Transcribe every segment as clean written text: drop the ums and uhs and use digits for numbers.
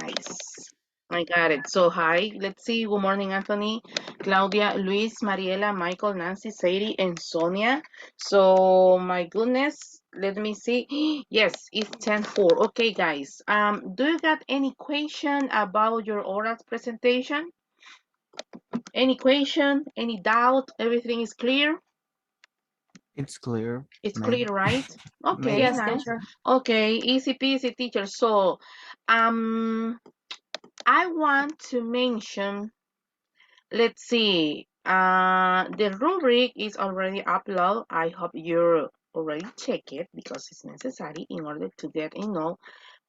guys. I got it. So hi, let's see. Good morning, Anthony, Claudia, Luis, Mariela, Michael, Nancy, Sadie, and Sonia. So my goodness, let me see. Yes, it's 10:04. Okay, guys. Do you got any question about your oral presentation? Any question? Any doubt? Everything is clear? It's clear, It's maybe. clear, right? Okay, Maybe. Yes, nice. teacher. Okay, easy peasy, teacher. So, I want to mention, let's see, the rubric is already uploaded. I hope you already check it because it's necessary in order to get know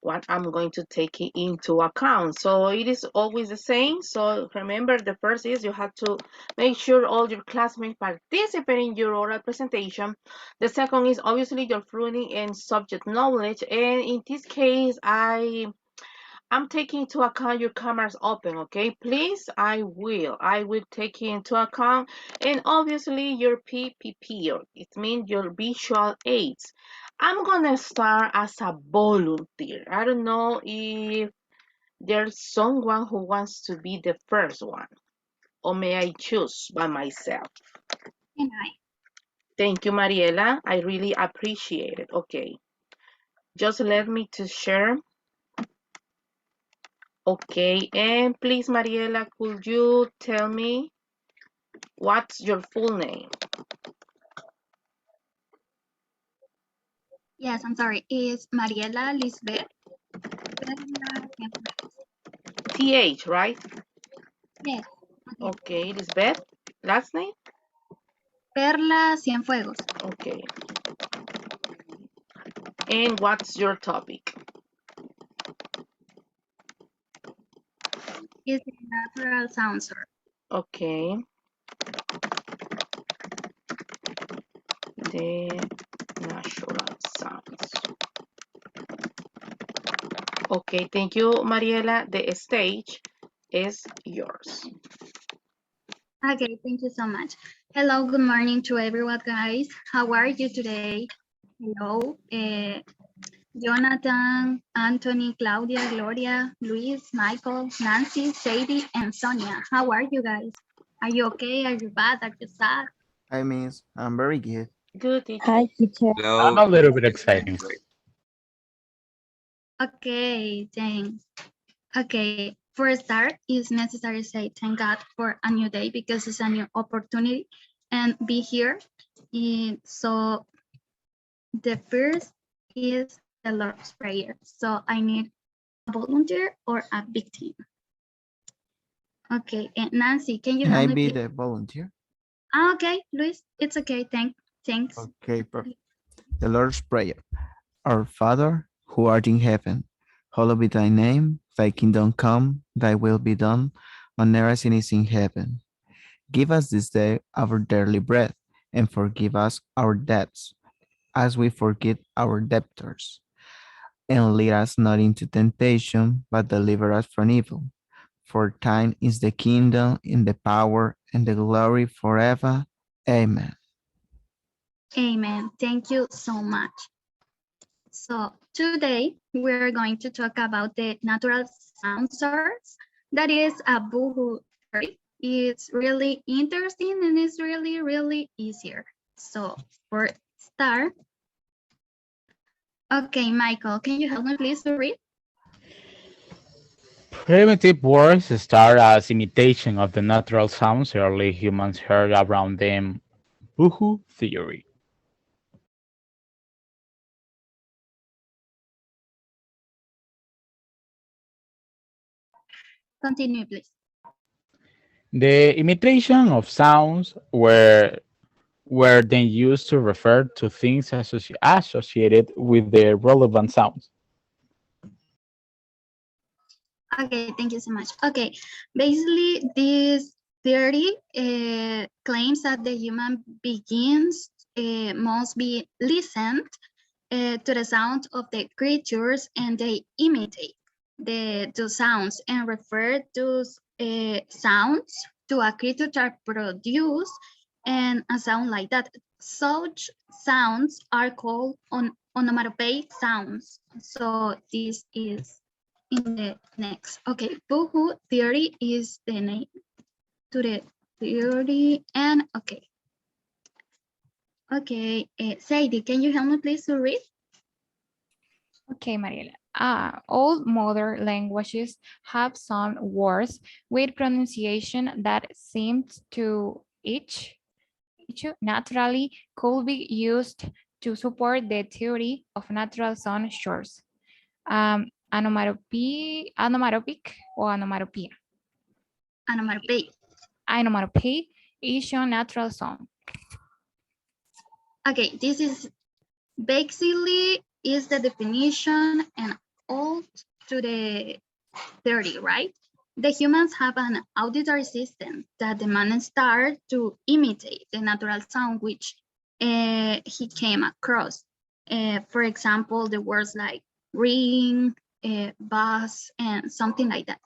what I'm going to take it into account. So it is always the same. So remember, the first is you have to make sure all your classmates participate in your oral presentation. The second is obviously your fluency and subject knowledge. And in this case, I'm taking into account your cameras open, okay? Please, I will take into account, and obviously your PPP, or it means your visual aids. I'm gonna start as a volunteer. I don't know if there's someone who wants to be the first one, or may I choose by myself? And I. Thank you, Mariela. I really appreciate it. Okay, just let me to share. Okay, and please, Mariela, could you tell me what's your full name? Yes, I'm sorry. It's Mariela Lisbeth. TH, right? Yes. Okay. Okay, Lisbeth. Last name? Perla Cienfuegos. Okay. And what's your topic? Is a natural sound source. Okay. The natural sounds. Okay, thank you, Mariela. The stage is yours. Okay, thank you so much. Hello, good morning to everyone, guys. How are you today? Hello, Jonathan, Anthony, Claudia, Gloria, Luis, Michael, Nancy, Sadie, and Sonia. How are you guys? Are you okay? Are you bad? Are you sad? Hi, Miss. I'm very good. Good, teacher. Hi, teacher. I'm a Hello. little bit exciting. Okay, thanks. Okay, for a start, it's necessary to say thank God for a new day because it's a new opportunity and be here. So the first is the Lord's Prayer. So I need a volunteer or a big team. Okay, and Nancy, can you Can I help me, be please? the volunteer? Okay, Luis, it's okay. Thanks. Okay, perfect. The Lord's Prayer. Our Father, who art in heaven, hallowed be thy name. Thy kingdom come, thy will be done, on earth as it is in heaven. Give us this day our daily bread, and forgive us our debts, as we forgive our debtors. And lead us not into temptation, but deliver us from evil. For thine is the kingdom, and the power, and the glory forever. Amen. Amen. Thank you so much. So today we're going to talk about the natural sound source. That is a boohoo theory. It's really interesting and it's really, really easier. So for start, okay, Michael, can you help me please to read? Primitive words start as imitation of the natural sounds early humans heard around them. Boohoo theory. Continue, please. The imitation of sounds were then used to refer to things associated with the relevant sounds. Okay, thank you so much. Okay, basically this theory claims that the human begins must be listened to the sound of the creatures and they imitate the sounds and refer to sounds to a creature that produce and a sound like that. Such sounds are called onomatopoeic sounds. So this is in the next. Okay, Boohoo theory is the name to the theory. And okay. Okay, Sadie, can you help me please to read? Okay, Mariela. All modern languages have some words with pronunciation that seems to each naturally could be used to support the theory of natural sound shores. Onomatopoeic or onomatopoeia. Onomatopoeia. Onomatopoeia is a natural sound. Okay, this is basically is the definition and all to the theory, right? The humans have an auditory system that demands start to imitate the natural sound which he came across. For example, the words like ring, buzz, and something like that.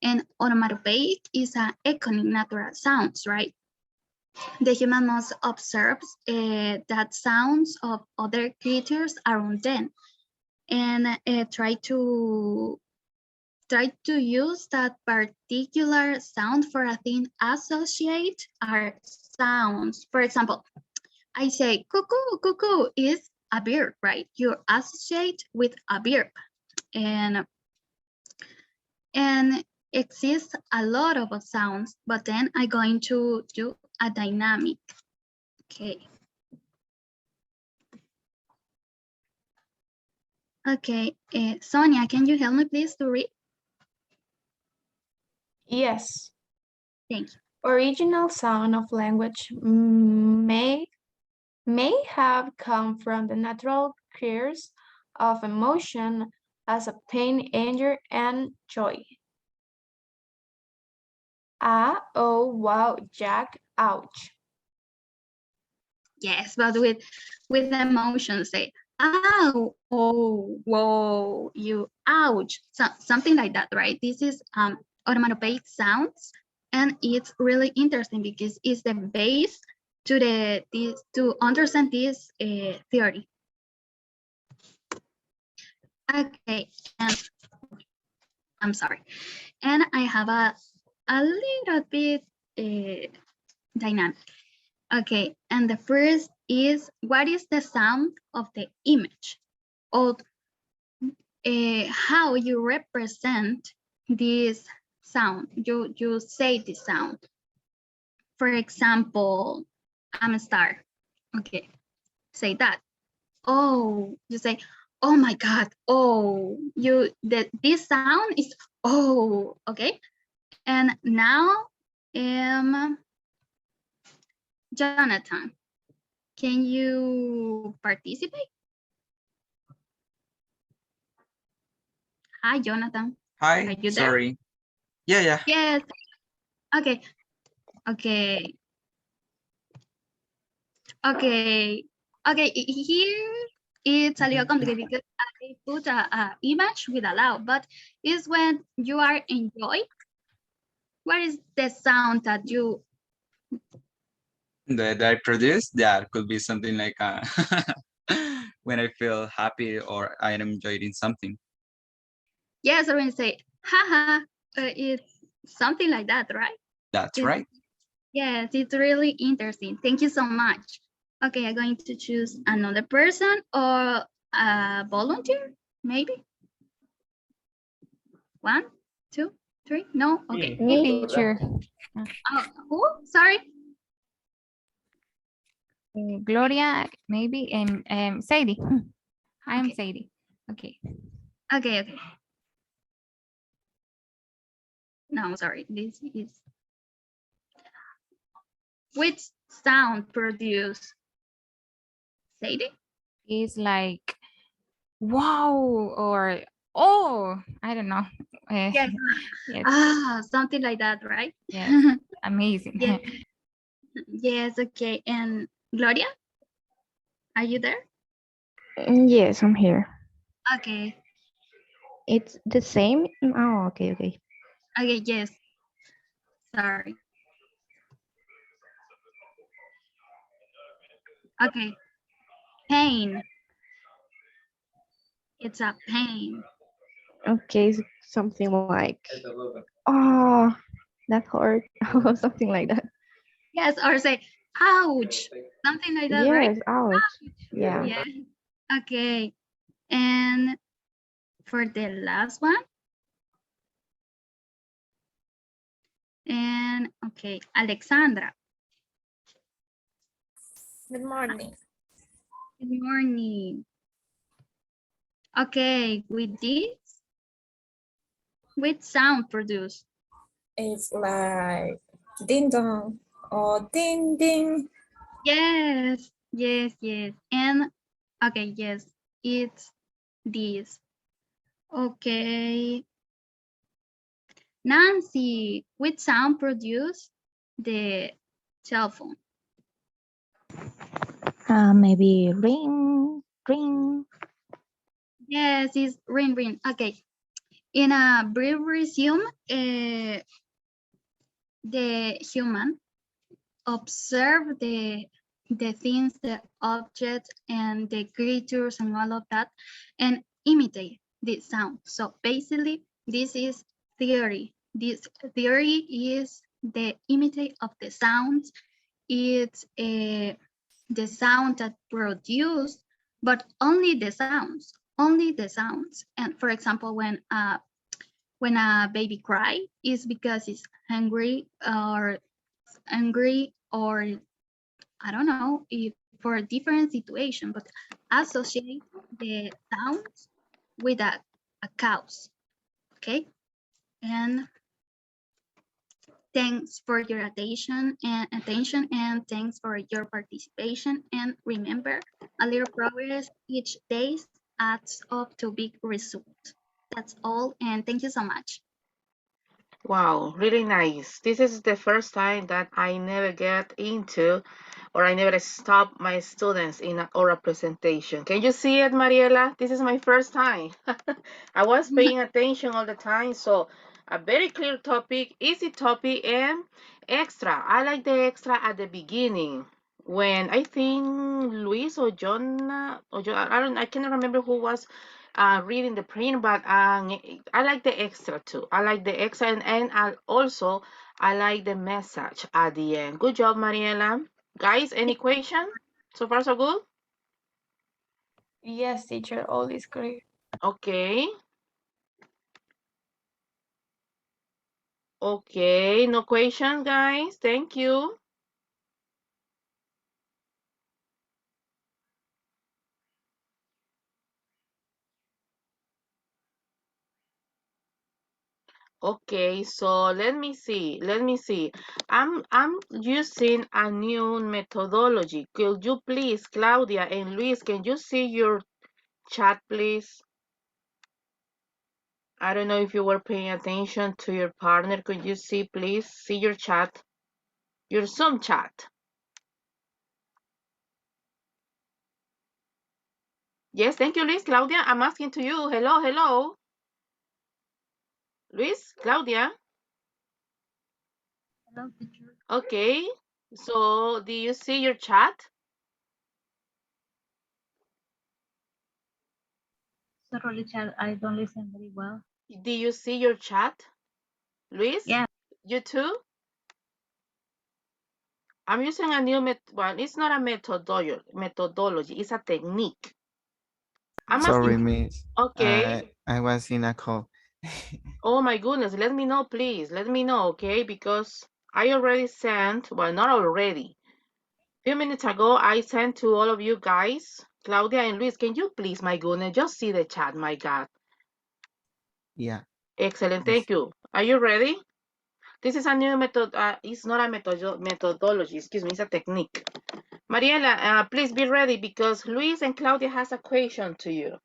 And onomatopoeic is an iconic natural sounds, right? The human must observe that sounds of other creatures around them and try to use that particular sound for a thing associate our sounds. For example, I say cuckoo, cuckoo is a bird, right? You associate with a bird. And exists a lot of sounds, but then I'm going to do a dynamic. Okay. Okay, Sonia, can you help me please to read? Yes. Thank you. Original sound of language may have come from the natural cures of emotion as a pain, anger, and joy. Ah, oh, wow, Jack, ouch. Yes, but with emotion, say, ow, oh, whoa, you, ouch, so, something like that, right? This is onomatopoeic sounds, and it's really interesting because it's the base to to understand this theory. Okay, and I'm sorry, and I have a little bit dynamic. Okay, and the first is, what is the sound of the image? Or how you represent this sound, you say the sound. For example, I'm a star. Okay, say that. Oh, you say, oh my God, oh, this sound is oh, okay. And now, Jonathan, can you participate? Hi, Jonathan. Are Hi, you there? sorry. Yeah. Yes. Okay. Okay. Okay. Okay. Here it's a little complicated because I put a image with a loud, but is when you are enjoy. What is the sound that you? That I produce, that could be something like when I feel happy or I am enjoying something. Yes, or when you say, haha, it's something like that, right? That's right. Yes, it's really interesting. Thank you so much. Okay, I'm going to choose another person or a volunteer, maybe. 1, 2, 3. No, okay. Me, teacher. Who? Sorry. Gloria, maybe, and Sadie. I'm Okay. Sadie. Okay. Okay. No, I'm sorry. This is which sound produce Sadie? It's like, wow, or, oh, I don't know. Yes. Yes, Something like that, right? yes, amazing. Yes. Yes, okay. And Gloria, are you there? Yes, I'm here. Okay. It's the same. Oh, okay. Okay, yes. Sorry. Okay. Pain. It's a pain. Okay, something like, oh, that hurt, or something like that. Yes, or say, ouch, something like that, right? Yes, ouch. Yeah. Yeah. Okay. And for the last one. And okay, Alexandra. Good morning. Good morning. Okay, with this, which sound produced? It's like ding dong or ding ding. Yes, yes, yes. And okay, yes, it's this. Okay. Nancy, which sound produced the cell phone? Maybe ring, ring. Yes, it's ring, ring. Okay. In a brief resume, the human observe the things, the objects, and the creatures, and all of that, and imitate the sound. So basically, this is theory. This theory is the imitate of the sounds. It's the sound that produced, but only the sounds, only the sounds. And for example, when a baby cry, is because it's hungry or I don't know if for a different situation, but associate the sounds with a cause. Okay. And thanks for your attention and thanks for your participation. And remember, a little progress each day adds up to big results. That's all, and thank you so much. Wow, really nice. This is the first time that I never get into or I never stop my students in an oral presentation. Can you see it, Mariela? This is my first time. I was paying attention all the time, so a very clear topic, easy topic, and extra. I like the extra at the beginning when I think Luis or John, I cannot remember who was reading the print, but I like the extra too. I like the extra, and I like the message at the end. Good job, Mariela. Guys, any question? So far, so good? Yes, teacher, all is clear. Okay. Okay, no question, guys. Thank you. Okay, so let me see. Let me see. I'm using a new methodology. Could you please, Claudia and Luis, can you see your chat, please? I don't know if you were paying attention to your partner. Could you see, please, see your chat, your Zoom chat? Yes, thank you, Luis. Claudia, I'm asking to you. Hello, hello. Luis, Claudia. Hello, teacher. Okay, so do you see your chat? Sorry, Richard, I don't listen very well. Do you see your chat? Luis? Yeah. You too? I'm using a new well, it's not a methodology, it's a technique. I'm Sorry, asking, miss. okay. I was in a call. Oh my goodness, let me know, please. Let me know, okay? Because I already sent, well, not already. A few minutes ago, I sent to all of you guys, Claudia and Luis, can you please, my goodness, just see the chat, my God. Yeah. Excellent, Yes. thank you. Are you ready? This is a new method, it's not a methodology, excuse me, it's a technique. Mariela, please be ready because Luis and Claudia has a question to you.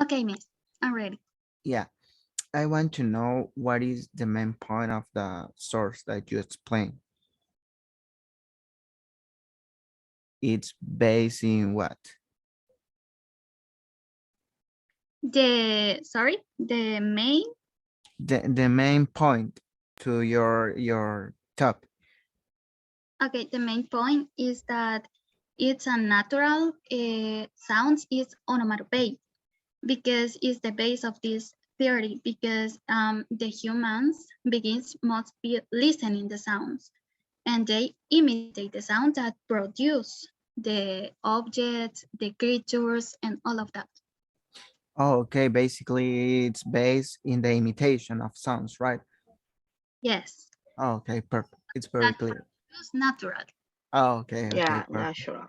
Okay, miss, I'm ready. Yeah. I want to know what is the main point of the source that you explained. It's based in what? The main. The main point to your topic. Okay, the main point is that it's a natural sounds is onomatopoeia because it's the base of this theory because the humans begins must be listening the sounds and they imitate the sounds that produce the objects, the creatures, and all of that. Oh, okay. Basically, it's based in the imitation of sounds, right? Yes, Oh, okay, perfect. It's very that clear. produce natural. Oh, okay, okay, Yeah, perfect. natural.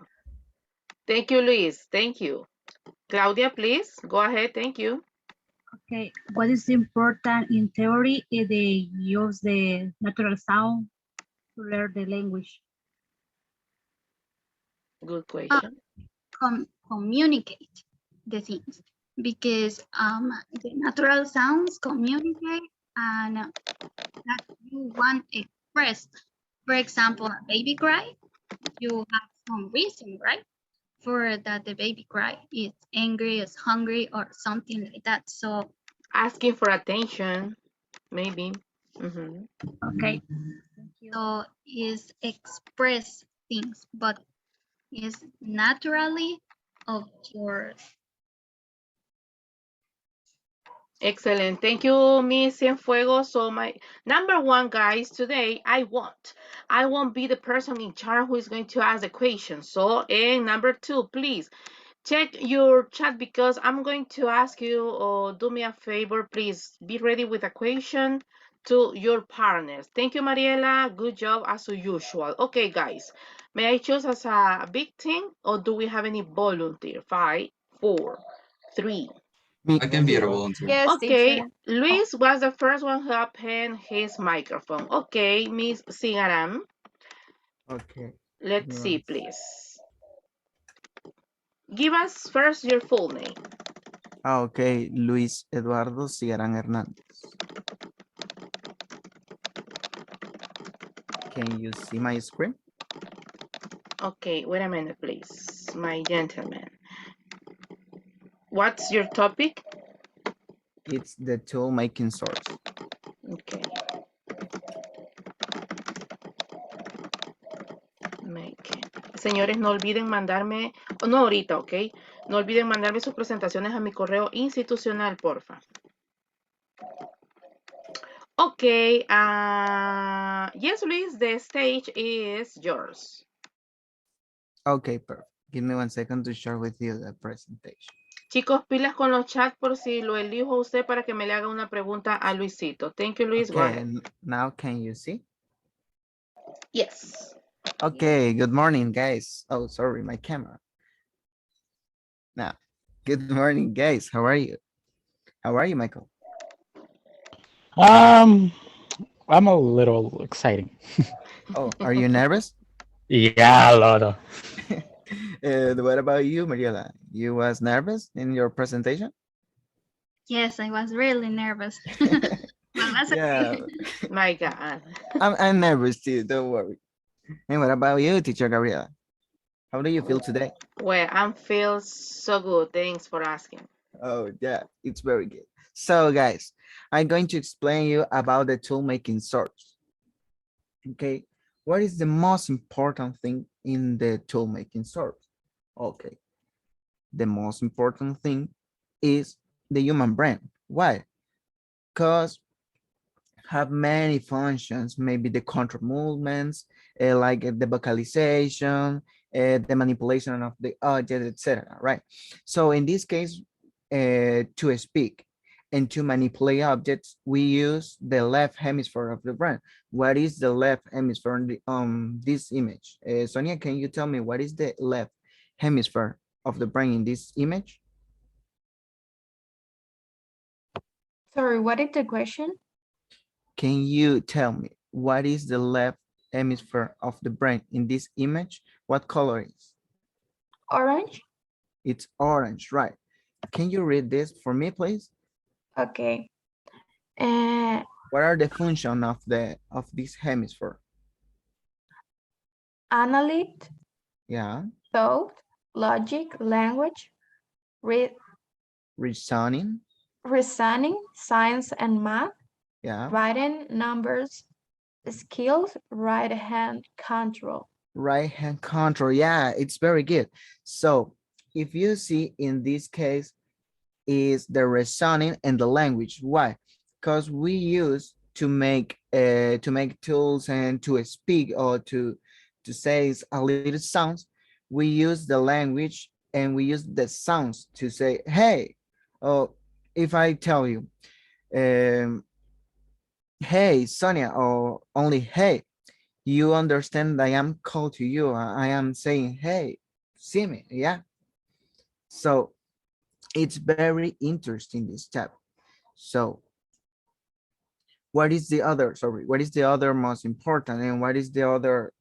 Thank you, Luis. Thank you. Claudia, please go ahead. Thank you. Okay, what is important in theory is they use the natural sound to learn the language. Good question. Communicate the things because the natural sounds communicate and that you want expressed. For example, a baby cry, you have some reason, right? For that the baby cry is angry, is hungry, or something like that. So Asking for attention, maybe. Okay, thank you. so is express things, but is naturally of your. Excellent. Thank you, Miss Cienfuegos. So my number one, guys, today I won't be the person in charge who is going to ask the question. So, and number two, please check your chat because I'm going to ask you, or do me a favor, please be ready with a question to your partners. Thank you, Mariela. Good job as usual. Okay, guys, may I choose as a big team or do we have any volunteer? 5, 4, 3. I can be a volunteer. Yes, Okay, teacher. Luis was the first one who opened his microphone. Okay, Miss Sigaram, Okay. Give let's me see, one. please. Give us first your full name. Ah, okay, Luis Eduardo Cigarán Hernández. Can you see my screen? Okay, wait a minute, please, my gentleman. What's your topic? It's the tool making source. Okay. Señores, no olviden mandarme, no ahorita, ok. No olviden mandarme sus presentaciones a mi correo institucional, porfa. Okay, yes, Luis, the stage is yours. Okay, perfect. Give me 1 second to share with you the presentation. Chicos, pilas con los chats por si lo elijo a usted para que me le haga una pregunta a Luisito. Thank you, Luis. Go Okay, ahead. now can you see? Yes. Okay, good morning, guys. Oh, sorry, my camera. Now, good morning, guys. How are you? How are you, Michael? I'm a little exciting. Oh, are you nervous? Yeah, a lot of. What about you, Mariela? You was nervous in your presentation? Yes, I was really nervous. Well, that's Yeah, okay. My God. I'm nervous too, don't worry. And what about you, teacher Gabriela? How do you feel today? Well, I feel so good. Thanks for asking. Oh, yeah, it's very good. So, guys, I'm going to explain you about the tool making source. Okay, what is the most important thing in the tool making source? Okay, the most important thing is the human brain. Why? Because have many functions, maybe the control movements, like the vocalization, the manipulation of the object, etc. Right? So in this case, to speak and to manipulate objects, we use the left hemisphere of the brain. What is the left hemisphere in this image? Sonia, can you tell me what is the left hemisphere of the brain in this image? Sorry, what is the question? Can you tell me what is the left hemisphere of the brain in this image? What color is? Orange? It's orange, right? Can you read this for me, please? Okay. What are the function of this hemisphere? Analyte, Yeah. thought, logic, language, Reasoning. reasoning, science and math, Yeah. writing, numbers, skills, right hand control. Right hand control. Yeah, it's very good. So if you see in this case, is the reasoning and the language. Why? Because we use to make tools and to speak or to say a little sounds. We use the language and we use the sounds to say, hey, oh, if I tell you, um, hey, Sonia, or only hey, you understand I am called to you. I am saying, hey, see me, yeah. So it's very interesting, this step. So what is the other, sorry, what is the other most important, and what is the other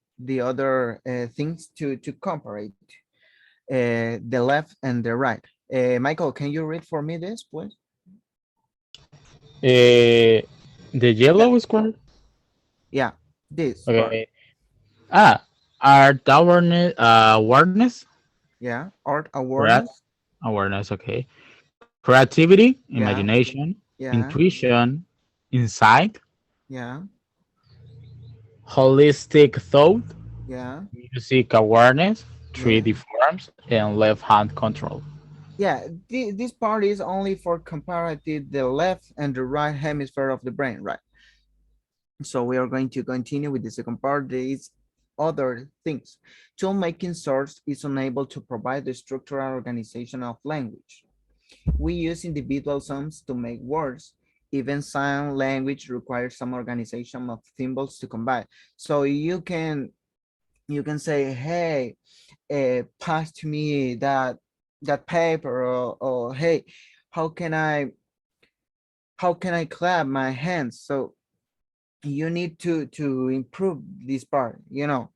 things to compare it, the left and the right? Michael, can you read for me this, please? The Yeah, yellow square. yeah, this part. Okay. Ah, art awareness. Awareness. Yeah, art Correct. awareness. Awareness. Okay. Creativity, Yeah, imagination, yeah, intuition, insight, yeah, holistic thought, yeah, music awareness, yeah. 3D forms, and left hand control. Yeah, this part is only for comparative the left and the right hemisphere of the brain, right? So we are going to continue with the second part. There is other things. Tool making source is unable to provide the structural organization of language. We use individual sounds to make words. Even sign language requires some organization of symbols to combine. So you can say, hey, pass to me that paper, or hey, how can I clap my hands? So you need to improve this part, you know.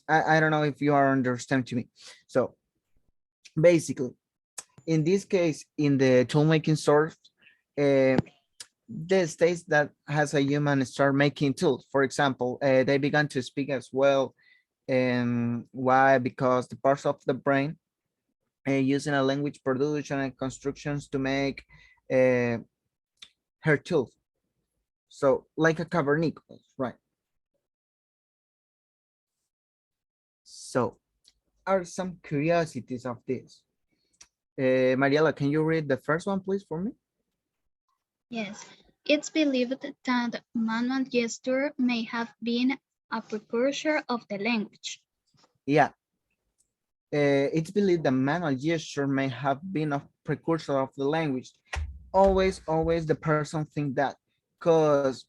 I don't know if you are understand to me. So basically, in this case, in the tool making source, uh, the states that has a human start making tools. For example, they began to speak as well. And why? Because the parts of the brain using a language production and constructions to make uh, her tools. So like a cavernicola, right? So are some curiosities of this. Mariela, can you read the first one, please, for me? Yes, it's believed that manual gesture may have been a precursor of the language. Yeah, it's believed that manual gesture may have been a precursor of the language. Always the person think that, because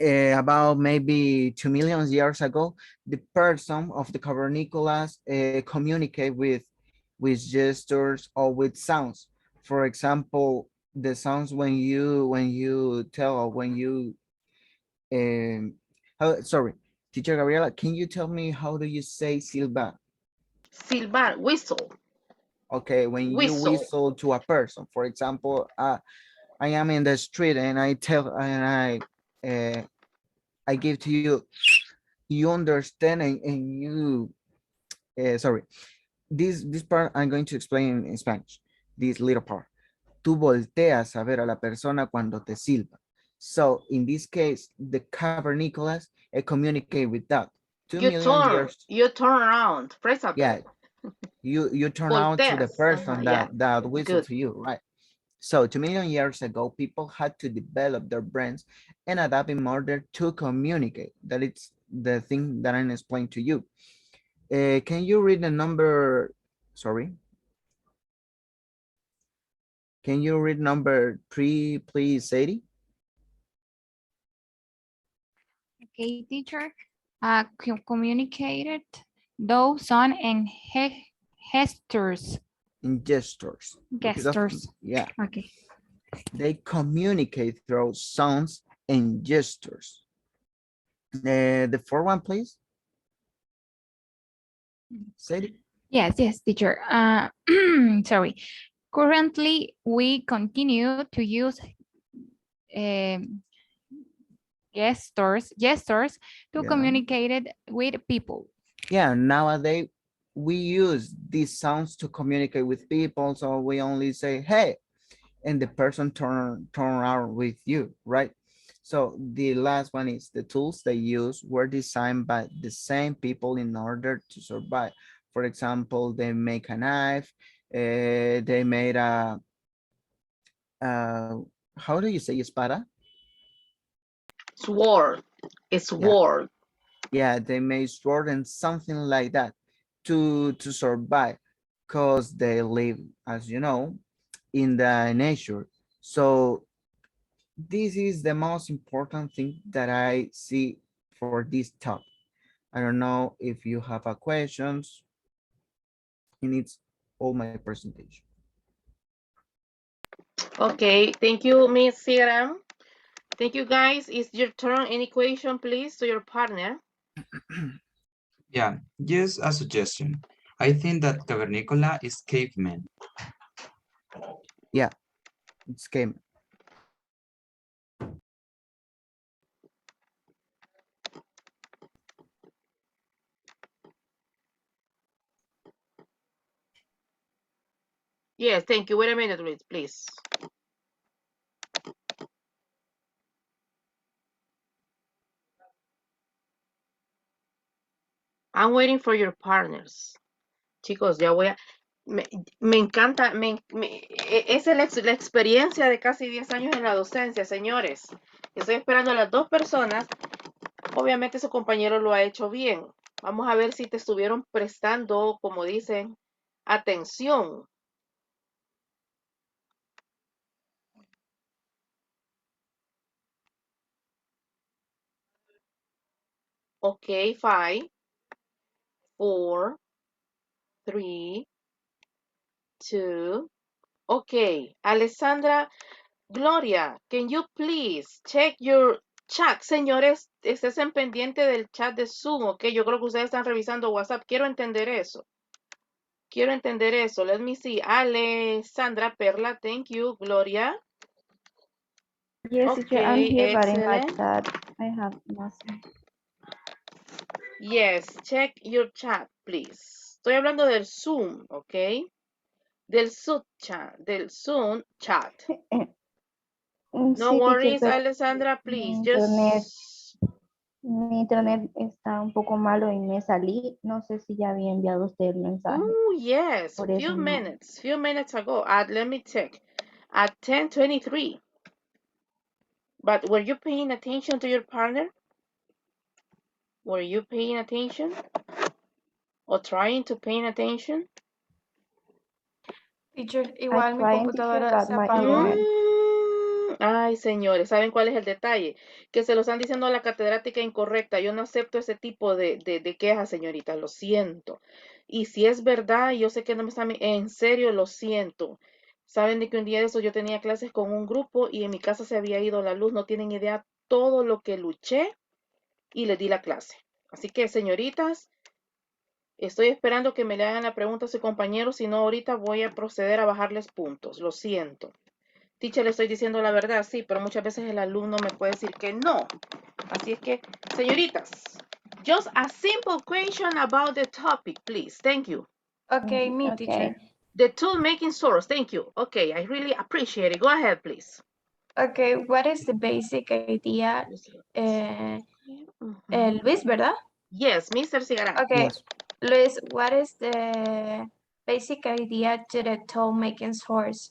about maybe 2 million years ago, the person of the cavernicolas communicate with gestures or with sounds. For example, the sounds when you tell, or when you sorry, teacher Gabriela, can you tell me how do you say silba? Silbar, whistle, Okay, when you whistle. whistle to a person, for example, I am in the street and I give to you, you understand, and you sorry, this part I'm going to explain in Spanish, this little part. Tú volteas a ver a la persona cuando te silba. So in this case, the cavernicolas communicate with that. Two You million turn, years. you turn around, Yeah, préstate, you turn out to the volteas. person Yeah, that whistle good. to you, right? So 2 million years ago, people had to develop their brains and adapt in order to communicate. That it's the thing that I'm explaining to you. Can you read the number? Sorry. Can you read number 3, please, Sadie? Okay, teacher. Communicated those son and gestures. In gestures. Repeat that. Gestures. Yeah. Okay. They communicate through sounds and gestures. The fourth one, please. Sadie? Yes, teacher. Sorry. Currently, we continue to use um, gestures to Yeah. communicate it with people. Yeah, nowadays we use these sounds to communicate with people. So we only say, hey, and the person turn around with you, right? So the last one is the tools they use were designed by the same people in order to survive. For example, they make a knife, they made how do you say espada? Sword. It's Yeah, sword. yeah, they made sword and something like that to survive, because they live, as you know, in the nature. So this is the most important thing that I see for this topic. I don't know if you have a questions, and it's all my presentation. Okay, thank you, Miss Siram. Thank you, guys. It's your turn. Any question, please, to your partner? Yeah, just a suggestion. I think that Cavernicola is caveman. Yeah, it's game. Yes, thank you. Wait a minute, please. I'm waiting for your partners. Chicos, ya voy a... Me encanta, esa es la experiencia de casi 10 años en la docencia, señores. Estoy esperando a las dos personas. Obviamente su compañero lo ha hecho bien. Vamos a ver si te estuvieron prestando, como dicen, atención. Ok, 5, 4, 3, 2. Ok, Alessandra, Gloria, can you please check your chat? Señores, estén pendiente del chat de Zoom, ok. Yo creo que ustedes están revisando WhatsApp. Quiero entender eso. Let me see. Alessandra, Perla, thank you. Gloria. Yes, teacher, I'm Okay, here, but in my excellent. chat, I have nothing. Yes, check your chat, please. Estoy hablando del Zoom, ok. Del Zoom chat. No Sí, teacher, worries, pero Alessandra, mi please. internet, Just... mi internet está un poco malo y me salí. No sé si ya había enviado usted el mensaje. Oh, yes, Por eso no. few minutes ago. Let me check. At 10:23. But were you paying attention to your partner? Were you paying attention? Or trying to pay attention? Teacher, I igual mi trying, teacher, computadora but se my apagó. internet. Ay, señores, ¿saben cuál es el detalle? Que se lo están diciendo a la catedrática incorrecta. Yo no acepto ese tipo de quejas, señorita, lo siento. Y si es verdad, yo sé que no me están... En serio, lo siento. Saben de que un día de eso yo tenía clases con un grupo y en mi casa se había ido la luz. No tienen idea todo lo que luché y les di la clase. Así que, señoritas, estoy esperando que me le hagan la pregunta a su compañero. Si no, ahorita voy a proceder a bajarles puntos. Lo siento. Teacher, le estoy diciendo la verdad, sí, pero muchas veces el alumno me puede decir que no. Así es que, señoritas, just a simple question about the topic, please. Thank you. Okay, me, Okay. teacher. The tool making source, thank you. Okay, I really appreciate it. Go ahead, please. Okay, what is the basic idea? Luis, ¿verdad? Yes, Mr. Cigarán. Okay, Yes. Luis, what is the basic idea to the tool making source?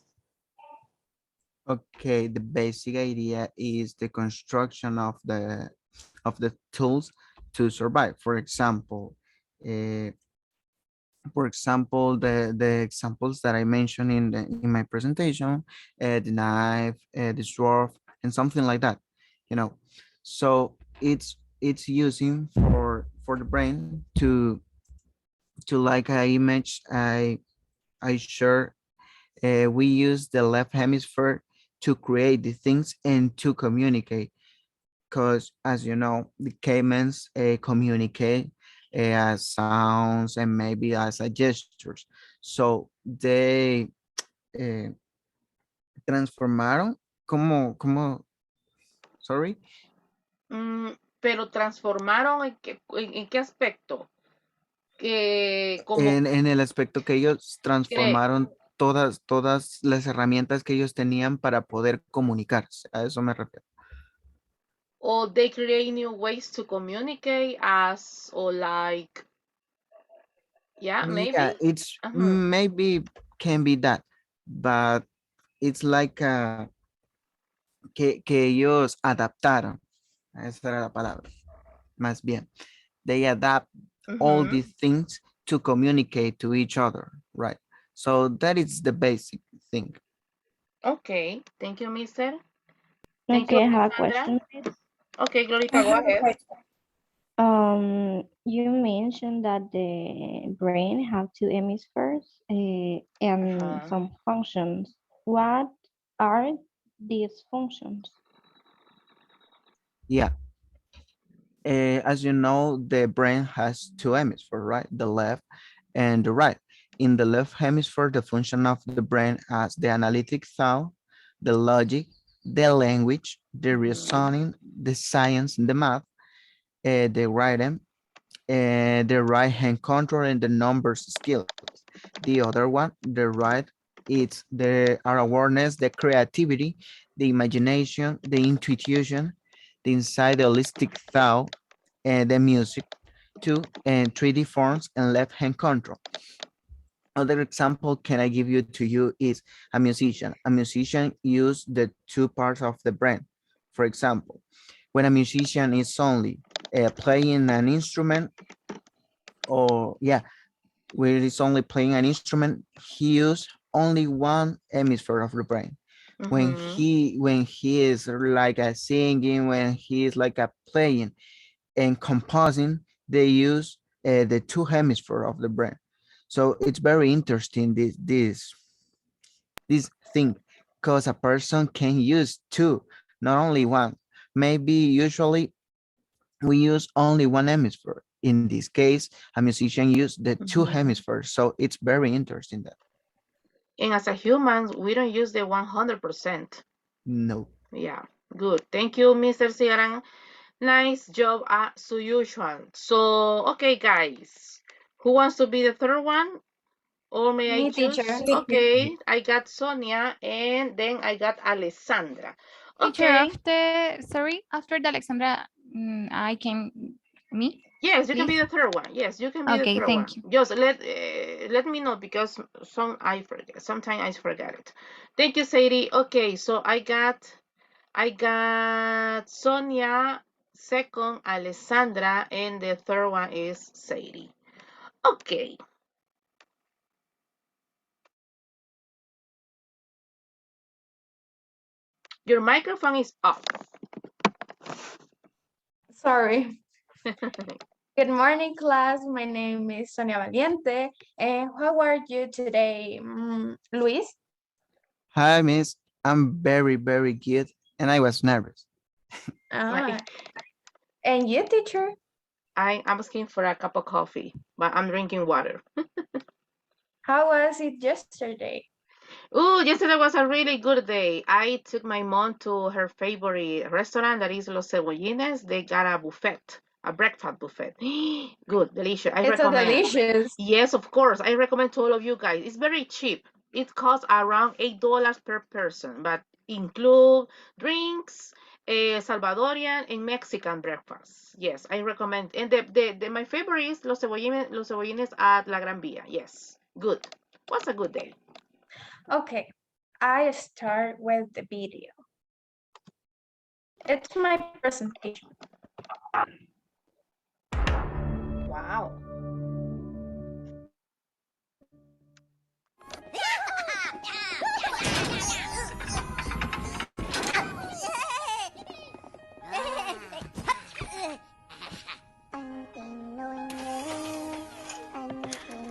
Okay, the basic idea is the construction of the tools to survive. Uh, for example, the examples that I mentioned in my presentation, the knife, the sword, and something like that, you know. So it's using for the brain to like a image I share. We use the left hemisphere to create the things and to communicate, because as you know, the caimans communicate as sounds and maybe as a gestures. So they uh, transformaron sorry, Pero transformaron en qué aspecto? Como en el aspecto que ellos que, transformaron todas las herramientas que ellos tenían para poder comunicarse. A eso me refiero. or they create new ways to communicate as, or like, yeah, Yeah, maybe. it's maybe can be that, but it's like que ellos adaptaron. Esa era la palabra, más bien. They adapt all Mhm. these things to communicate to each other, right? So that is the basic thing. Okay, thank you, mister. Thank you, Okay, I have a Alessandra. question. Okay, I Glorita, go have a ahead. question. You mentioned that the brain have two hemispheres and Uh-huh. some functions. What are these functions? Yeah. As you know, the brain has two hemispheres, right? The left and the right. In the left hemisphere, the function of the brain as the analytic thought, the logic, the language, the reasoning, the science, the math, the writing, the right hand control and the numbers skills. The other one, the right, it's the our awareness, the creativity, the imagination, the intuition, the inside holistic thought, and the music, two and 3D forms and left hand control. Other example can I give you to you is a musician. A musician use the two parts of the brain. For example, when a musician is only playing an instrument, or yeah, where it's only playing an instrument, he use only one hemisphere of the brain. Mhm. When he is like a singing, when he is like a playing and composing, they use the two hemisphere of the brain. So it's very interesting this thing, because a person can use two, not only one. Maybe usually we use only one hemisphere. In this case, a musician use the two Mhm. hemispheres. So it's very interesting that. And as a human, we don't use the 100%. No. Yeah, good. Thank you, Mr. Ciaran. Nice job as usual. So, okay, guys, who wants to be the third one? Or may I Me, choose? teacher. Okay, I got Sonia and then I got Alessandra. Teacher, Okay, after the Alexandra, I can, me, yes, you can be please. the third one. Yes, you can be the Okay, third one. thank you. Just let me know because I forget. Sometimes I forget it. Thank you, Sadie. Okay, so I got Sonia, second Alessandra, and the third one is Sadie. Okay. Your microphone is off. Sorry. Good morning, class. My name is Sonia Valiente. And how are you today, Luis? Hi, miss. I'm very, very good. And I was nervous. Ah, and you, teacher? I'm asking for a cup of coffee, but I'm drinking water. How was it yesterday? Oh, yesterday was a really good day. I took my mom to her favorite restaurant, that is Los Cebollines. They got a buffet, a breakfast buffet. Good, delicious. I It's so recommend. delicious. Yes, of course. I recommend to all of you guys. It's very cheap. It costs around $8 per person, but include drinks, Salvadorian and Mexican breakfast. Yes, I recommend. And my favorite is Los Cebollines at La Gran Via. Yes, good. Was a good day. Okay, I start with the video. It's my presentation. Wow.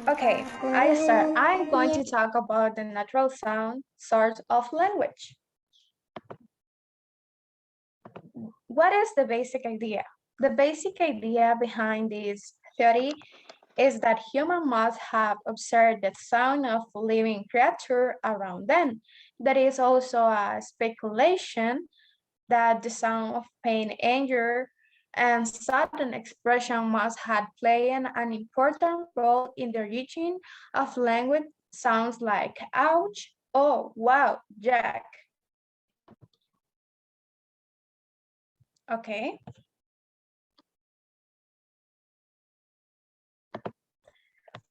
Okay, I start. I'm going to talk about the natural sound source of language. What is the basic idea? The basic idea behind this theory is that humans must have observed the sound of living creature around them. There is also a speculation that the sound of pain, anger, and sudden expression must have played an important role in the origin of language sounds like ouch, oh, wow, Jack. Okay.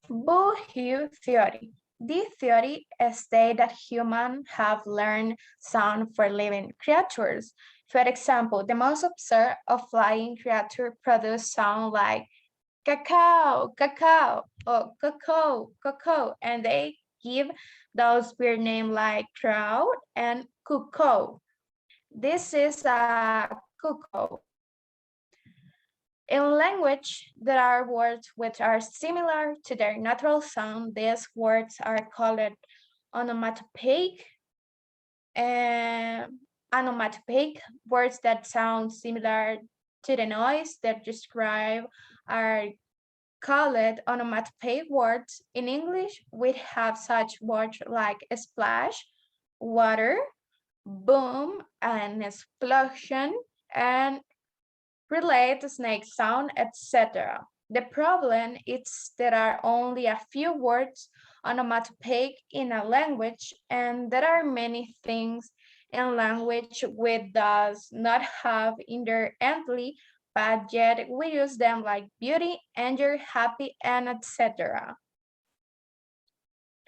Bull-Hue theory. This theory states that humans have learned sound for living creatures. For example, the most observed of flying creatures produce sound like cacao, cacao, or cocoa, cocoa, and they give those weird names like crowd and cuckoo. This is a cuckoo. In language, there are words which are similar to their natural sound. These words are called onomatopoeic. Onomatopoeic words that sound similar to the noise that describe are called onomatopoeic words. In English, we have such words like splash, water, boom, and explosion, and relate, snake sound, etc. The problem is there are only a few words onomatopoeic in a language, and there are many things in language we does not have inherently, but yet we use them like beauty, anger, happy, and etc.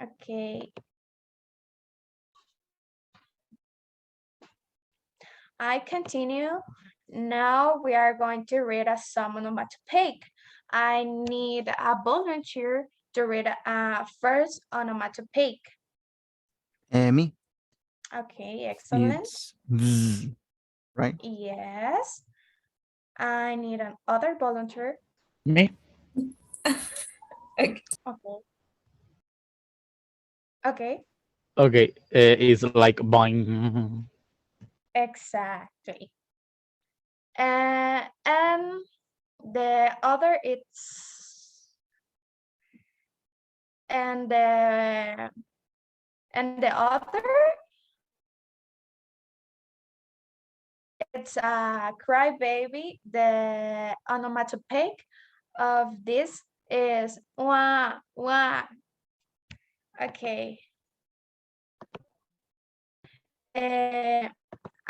Okay. I continue. Now we are going to read a some onomatopoeic. I need a volunteer to read a first onomatopoeic. Me. Okay, excellent. It's bzz, right? Yes. I need another volunteer. Me? Okay. Okay. Okay, Okay, it's like boing. exactly. And the other it's and the other it's a crybaby. The onomatopoeic of this is wah wah. Okay.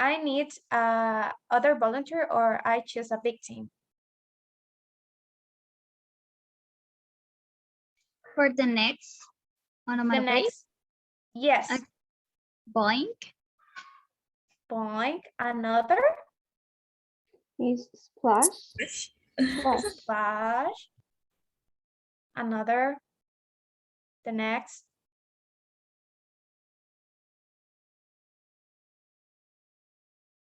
I need other volunteer or I choose a victim. For the next The onomatopoeia, next, yes. boink, Boink. Another. Is splash. Splash. Splash. Another. The next.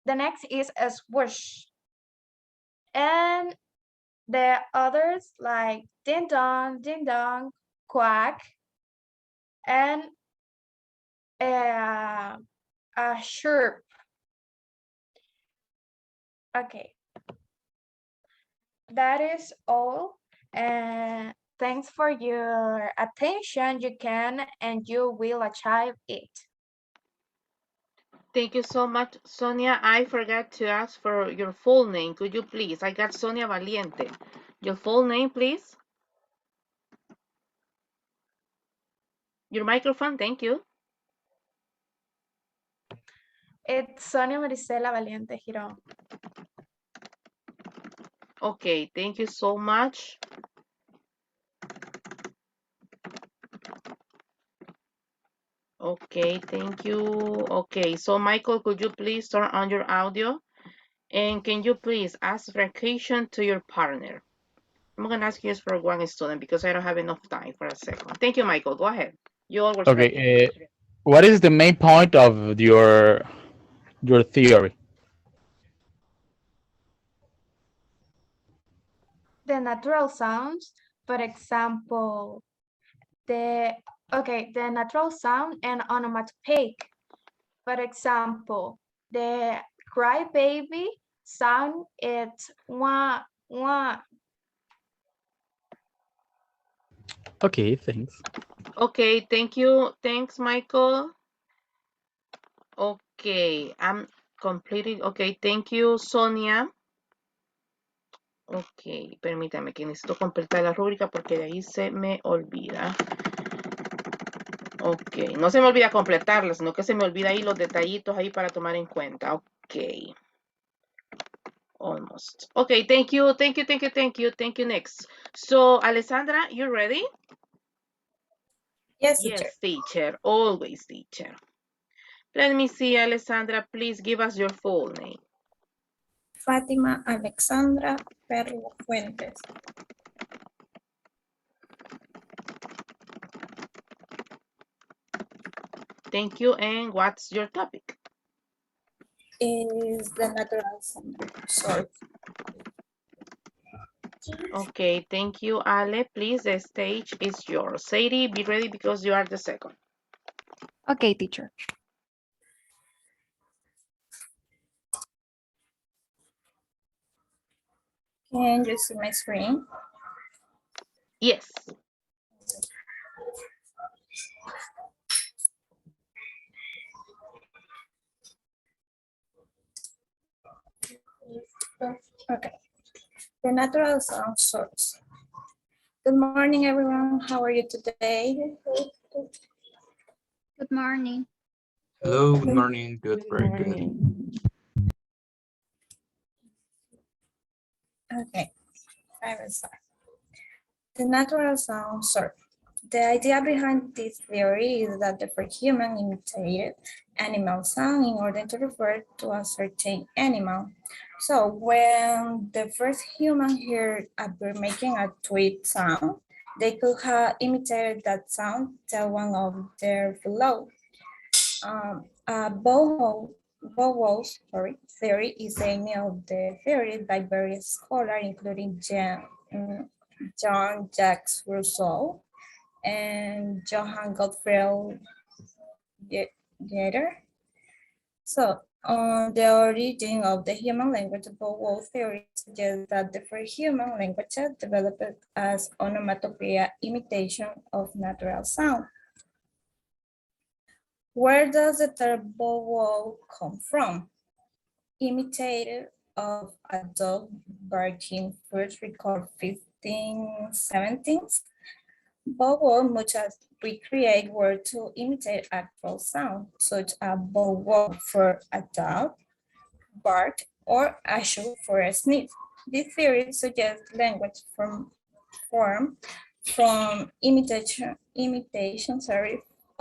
The next is a swoosh. And the others like ding dong, quack, and a chirp. Okay. That is all. And thanks for your attention. You can and you will achieve it. Thank you so much, Sonia. I forgot to ask for your full name. Could you please? I got Sonia Valiente. Your full name, please. Your microphone, thank you. It's Sonia Marisela Valiente Girón. Okay, thank you so much. Okay, thank you. Okay, so Michael, could you please turn on your audio? And can you please ask vacation to your partner? I'm going to ask you just for one student because I don't have enough time for a second. Thank you, Michael. Go ahead. You always ready. Okay, what is the main point of your theory? The natural sounds, for example, the natural sound and onomatopoeic. For example, the crybaby sound it's wah wah. Okay, thanks. Okay, thank you. Thanks, Michael. Okay, I'm completing. Okay, thank you, Sonia. Ok, permítame que necesito completar la rúbrica porque de ahí se me olvida. Ok, no se me olvida completarla, sino que se me olvida ahí los detallitos ahí para tomar en cuenta. Ok. Almost. Okay, thank you, thank you, thank you, thank you, thank you. Next. So, Alessandra, you ready? Yes, teacher. Yes, teacher. Always teacher. Let me see, Alessandra. Please give us your full name. Fátima Alexandra Perlo Fuentes. Thank you. And what's your topic? Is the natural source. Okay, thank you, Ale. Please, the stage is yours. Sadie, be ready because you are the second. Okay, teacher. Can you see my screen? Yes. Okay. The natural sound source. Good morning, everyone. How are you today? Good morning. Hello, good morning. Good, very good. Okay, I will start. The natural sound source. The idea behind this theory is that the first human imitated animal sound in order to refer to a certain animal. So when the first human heard a bird making a tweet sound, they could have imitated that sound to one of their fellow. Bow-Wow's theory is the aim of the theory by various scholars, including John Jacques Rousseau and Johann Gottfried Gator. So, on the origin of the human language, Bow-Wow theory suggests that the first human languages developed as onomatopoeia imitation of natural sound. Where does the term bow-wow come from? Imitated of a dog barking first recorded 1517. Bow-wow, much as we create words to imitate actual sound, such as bow-wow for a dog, bark, or ashu for a sniff. This theory suggests language form from imitation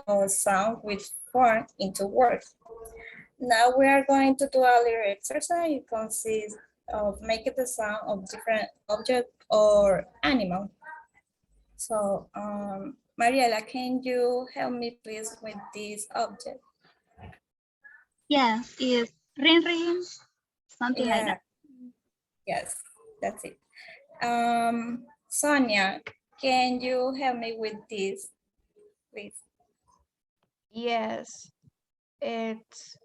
of sound with form into words. Now we are going to do a little exercise. It consists of making the sound of different object or animal. So, Mariela, can you help me please with this object? Yes, it's ring ring, something like Yeah, that. yes, that's it. Sonia, can you help me with this, please? Yes, it's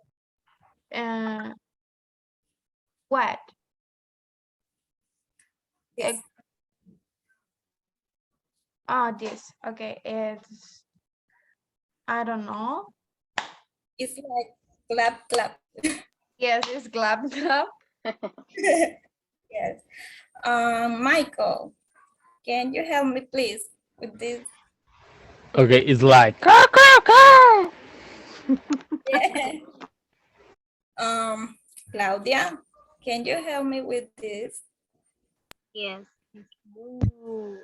what? This. This. Okay, it's I don't know. It's like clap, clap. Yes, it's glab glab. Yes. Michael, can you help me please with this? Okay, it's like caw, caw, caw. Yeah. Claudia, can you help me with this? Yes. It's moo.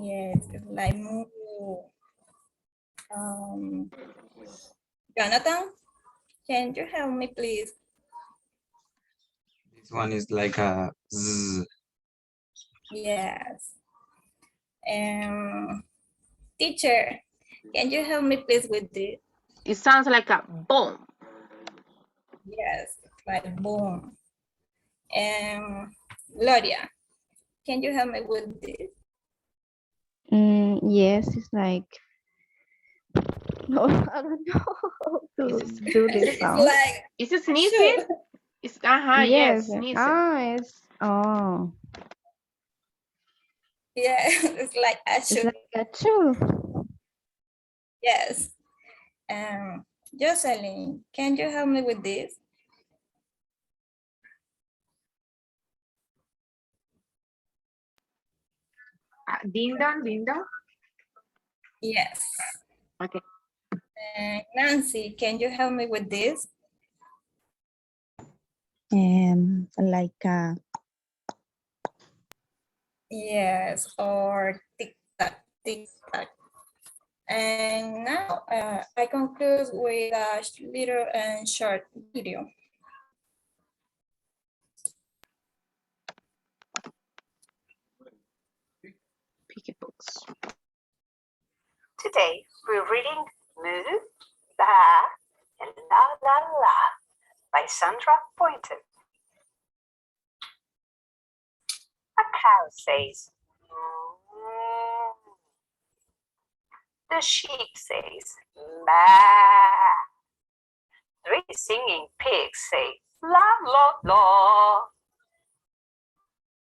Yes, it's like moo. Jonathan, can you help me please? This one is like a zzz. Yes. Teacher, can you help me please with this? It sounds like a boom. Yes, like boom. Gloria, can you help me with this? Yes, it's like, no, I don't know how to do this It's sound. like, Is it sneezing? sure. It's yes, Yes, sneezing. oh, Yeah, it's like it's achoo. like a chew. Yes. Jocelyn, can you help me with this? Ding dong, ding dong. Yes. Okay. Nancy, can you help me with this? Like Yes, or tick tock, tick tock. And now I conclude with a little and short video. Picky books. Today we're reading Moo, Ba, and La La La by Sandra Boynton. A cow says, "Moo." The sheep says, "Maa." Three singing pigs say, "La la la."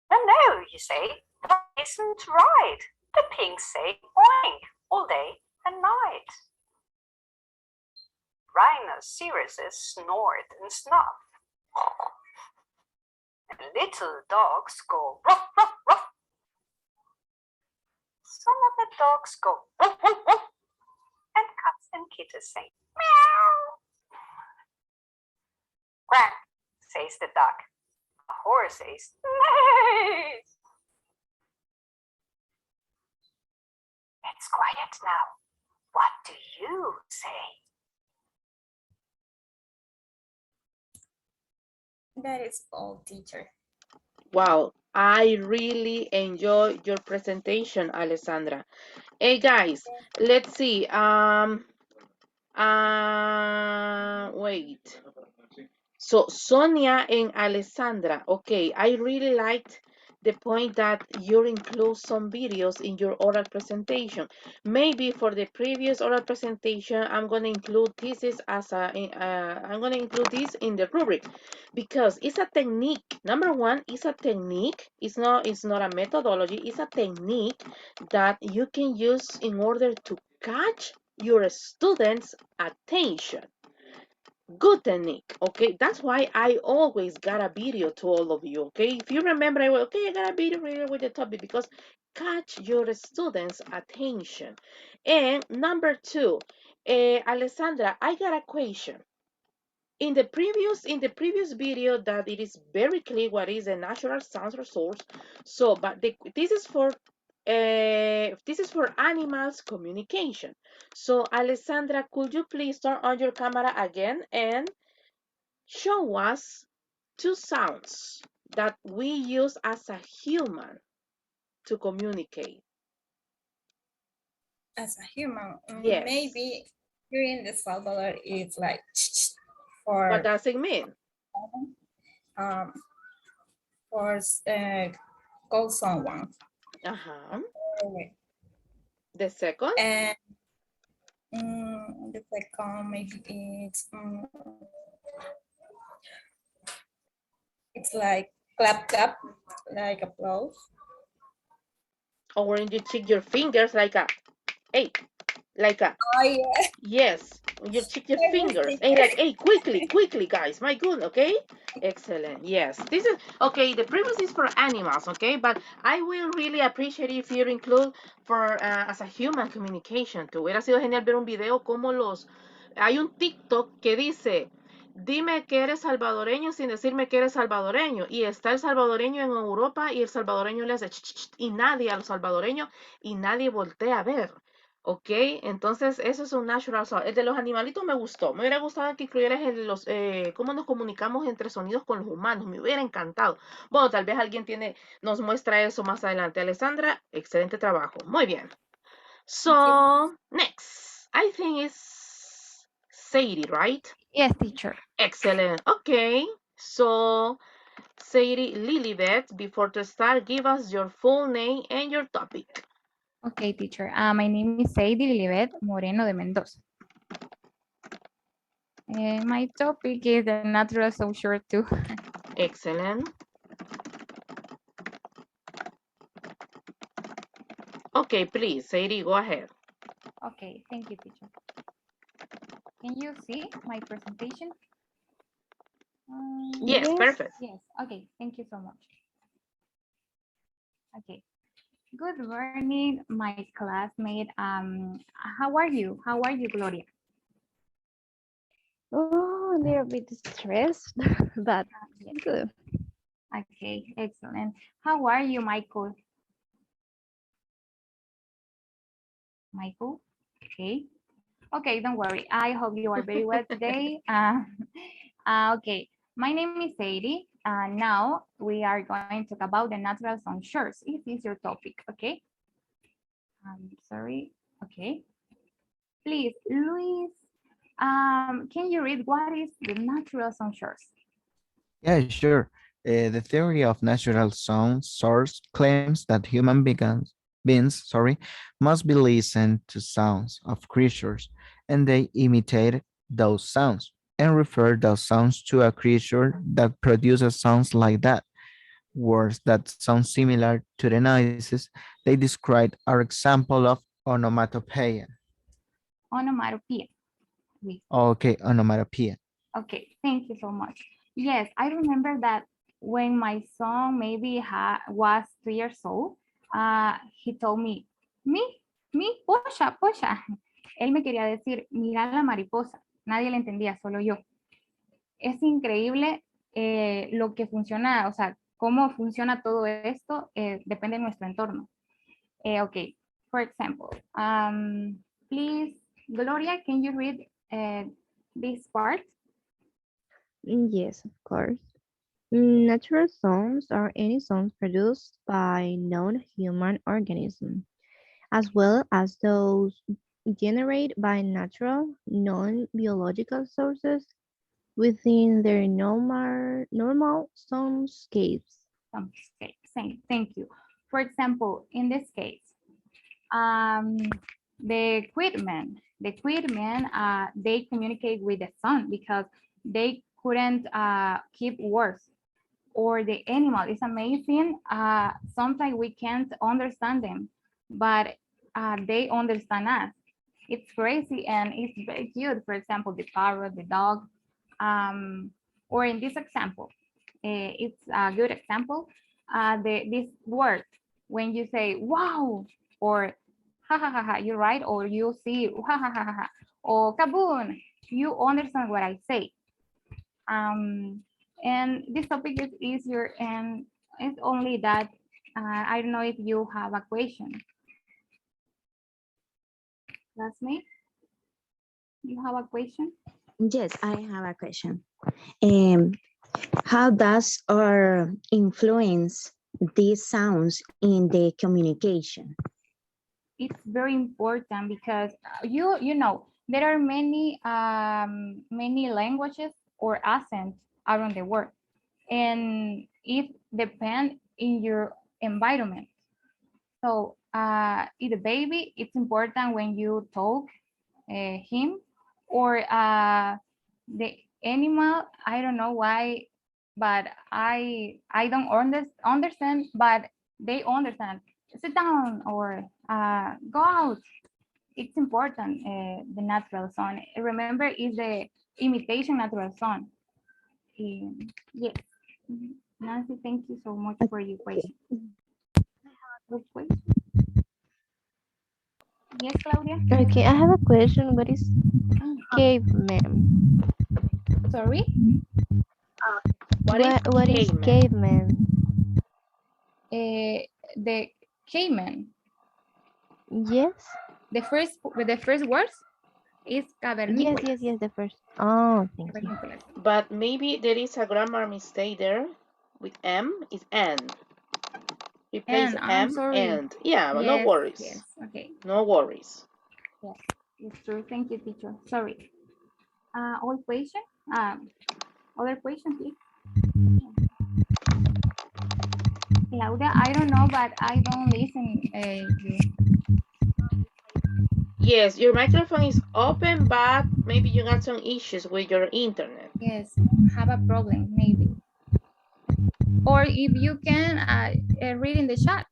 No, you say, that isn't right. The pigs say, "Oink," all day and night. Rhinoceroses snort and snuff. And little dogs go ruff, ruff, ruff. Some of the dogs go woof, woof, woof. And cats and kittens say, meow. Quack, says the duck. A horse says, neigh. It's quiet now. What do you say? That is all, teacher. Wow, I really enjoy your presentation, Alessandra. Hey guys, let's see. Wait. So Sonia and Alessandra, okay, I really liked the point that you include some videos in your oral presentation. Maybe for the previous oral presentation, I'm going to include this as I'm going to include this in the rubric because it's a technique. Number one, it's a technique. It's not a methodology. It's a technique that you can use in order to catch your students' attention. Good technique, okay? That's why I always got a video to all of you, okay? If you remember, I got a video with the topic because catch your students' attention. And number two, Alessandra, I got a question. In the previous video that it is very clear what is a natural sound resource. So, but this is for animals communication. So, Alessandra, could you please turn on your camera again and show us two sounds that we use as a human to communicate? As a human, Yes. maybe here in El Salvador, it's like What for does it mean? um for call someone. Uh-huh. Okay. The second? And the second maybe it's like clap clap, like applause. Or when you check your fingers like a, hey, like a, oh yeah, yes, you check your fingers, hey, like, hey, quickly, guys, my good, okay? Excellent, yes. This is, okay, the previous is for animals, okay? But I will really appreciate if you include for, as a human communication, too. Hubiera sido genial ver un video como hay un TikTok que dice, dime que eres salvadoreño sin decirme que eres salvadoreño. Y está el salvadoreño en Europa y el salvadoreño le hace y nadie a los salvadoreños y nadie voltea a ver. ¿Ok? Entonces, eso es un natural sound. El de los animalitos me gustó. Me hubiera gustado que incluyeras cómo nos comunicamos entre sonidos con los humanos. Me hubiera encantado. Bueno, tal vez alguien nos muestra eso más adelante. Alessandra, excelente trabajo. Muy bien. So, next. I think it's Sadie, right? Yes, teacher. Excellent. Okay. So, Sadie Lilibet, before to start, give us your full name and your topic. Okay, teacher. My name is Sadie Lilibet Moreno de Mendoza. My topic is the natural social too. Excellent. Okay, please, Sadie, go ahead. Okay, thank you, teacher. Can you see my presentation? Yes, perfect. Yes, okay, thank you so much. Okay, good morning, my classmate. How are you? How are you, Gloria? Oh, a little bit stressed, but good. Okay, excellent. How are you, Michael? Michael? Okay. Okay, don't worry. I hope you are very well today. Okay, my name is Sadie. Now we are going to talk about the natural sunshores. If this is your topic, okay? Sorry. Okay. Please, Luis, can you read what is the natural sunshores? Yeah, sure. The theory of natural sound source claims that human beings, must be listened to sounds of creatures, and they imitate those sounds and refer those sounds to a creature that produces sounds like that. Words that sound similar to the noises they describe are example of onomatopoeia. Onomatopoeia. Okay, onomatopoeia. Okay, thank you so much. Yes, I remember that when my son maybe was 3 years old, he told me, posha, posha. Él me quería decir, mira la mariposa. Nadie le entendía, solo yo. Es increíble lo que funciona, o sea, cómo funciona todo esto, depende de nuestro entorno. Okay, for example, please, Gloria, can you read this part? Yes, of course. Natural sounds are any sounds produced by non-human organisms, as well as those generated by natural, non-biological sources within their normal soundscapes. Soundscape, thank you. For example, in this case, the equipment, they communicate with the sun because they couldn't keep words. Or the animal is amazing. Sometimes we can't understand them, but they understand us. It's crazy and it's very cute. For example, the parrot, the dog, or in this example, it's a good example. This word, when you say wow, or ha ha ha ha, you're right, or you see ha ha ha ha, ha, or kaboom, you understand what I say. And this topic is easier, and it's only that I don't know if you have a question. That's me. You have a question? Yes, I have a question. How does our influence these sounds in the communication? It's very important because you know there are many languages or accents around the world, and it depends in your environment. So in the baby, it's important when you talk him, or the animal. I don't know why, but I don't understand, but they understand. Sit down or go out. It's important. The natural sound. Remember, is the imitation natural sound. Yes. Nancy, thank you so much for your question. Good question. Yes, Claudia? Okay, I have a question. What is caveman? Sorry? What is caveman? The caveman. Yes. The first words is cavernicolas. Yes, the first. Oh, thank you. But maybe there is a grammar mistake there with M is and. Replace I'm M sorry. and. Yeah, yes, no worries. Yes, okay. No worries. Yes, it's true. Thank you, teacher. Sorry. All question? Other question, please. Claudia, I don't know, but I don't listen. You. Yes, your microphone is open, but maybe you got some issues with your internet. Yes, have a problem, maybe. Or if you can read in the chat.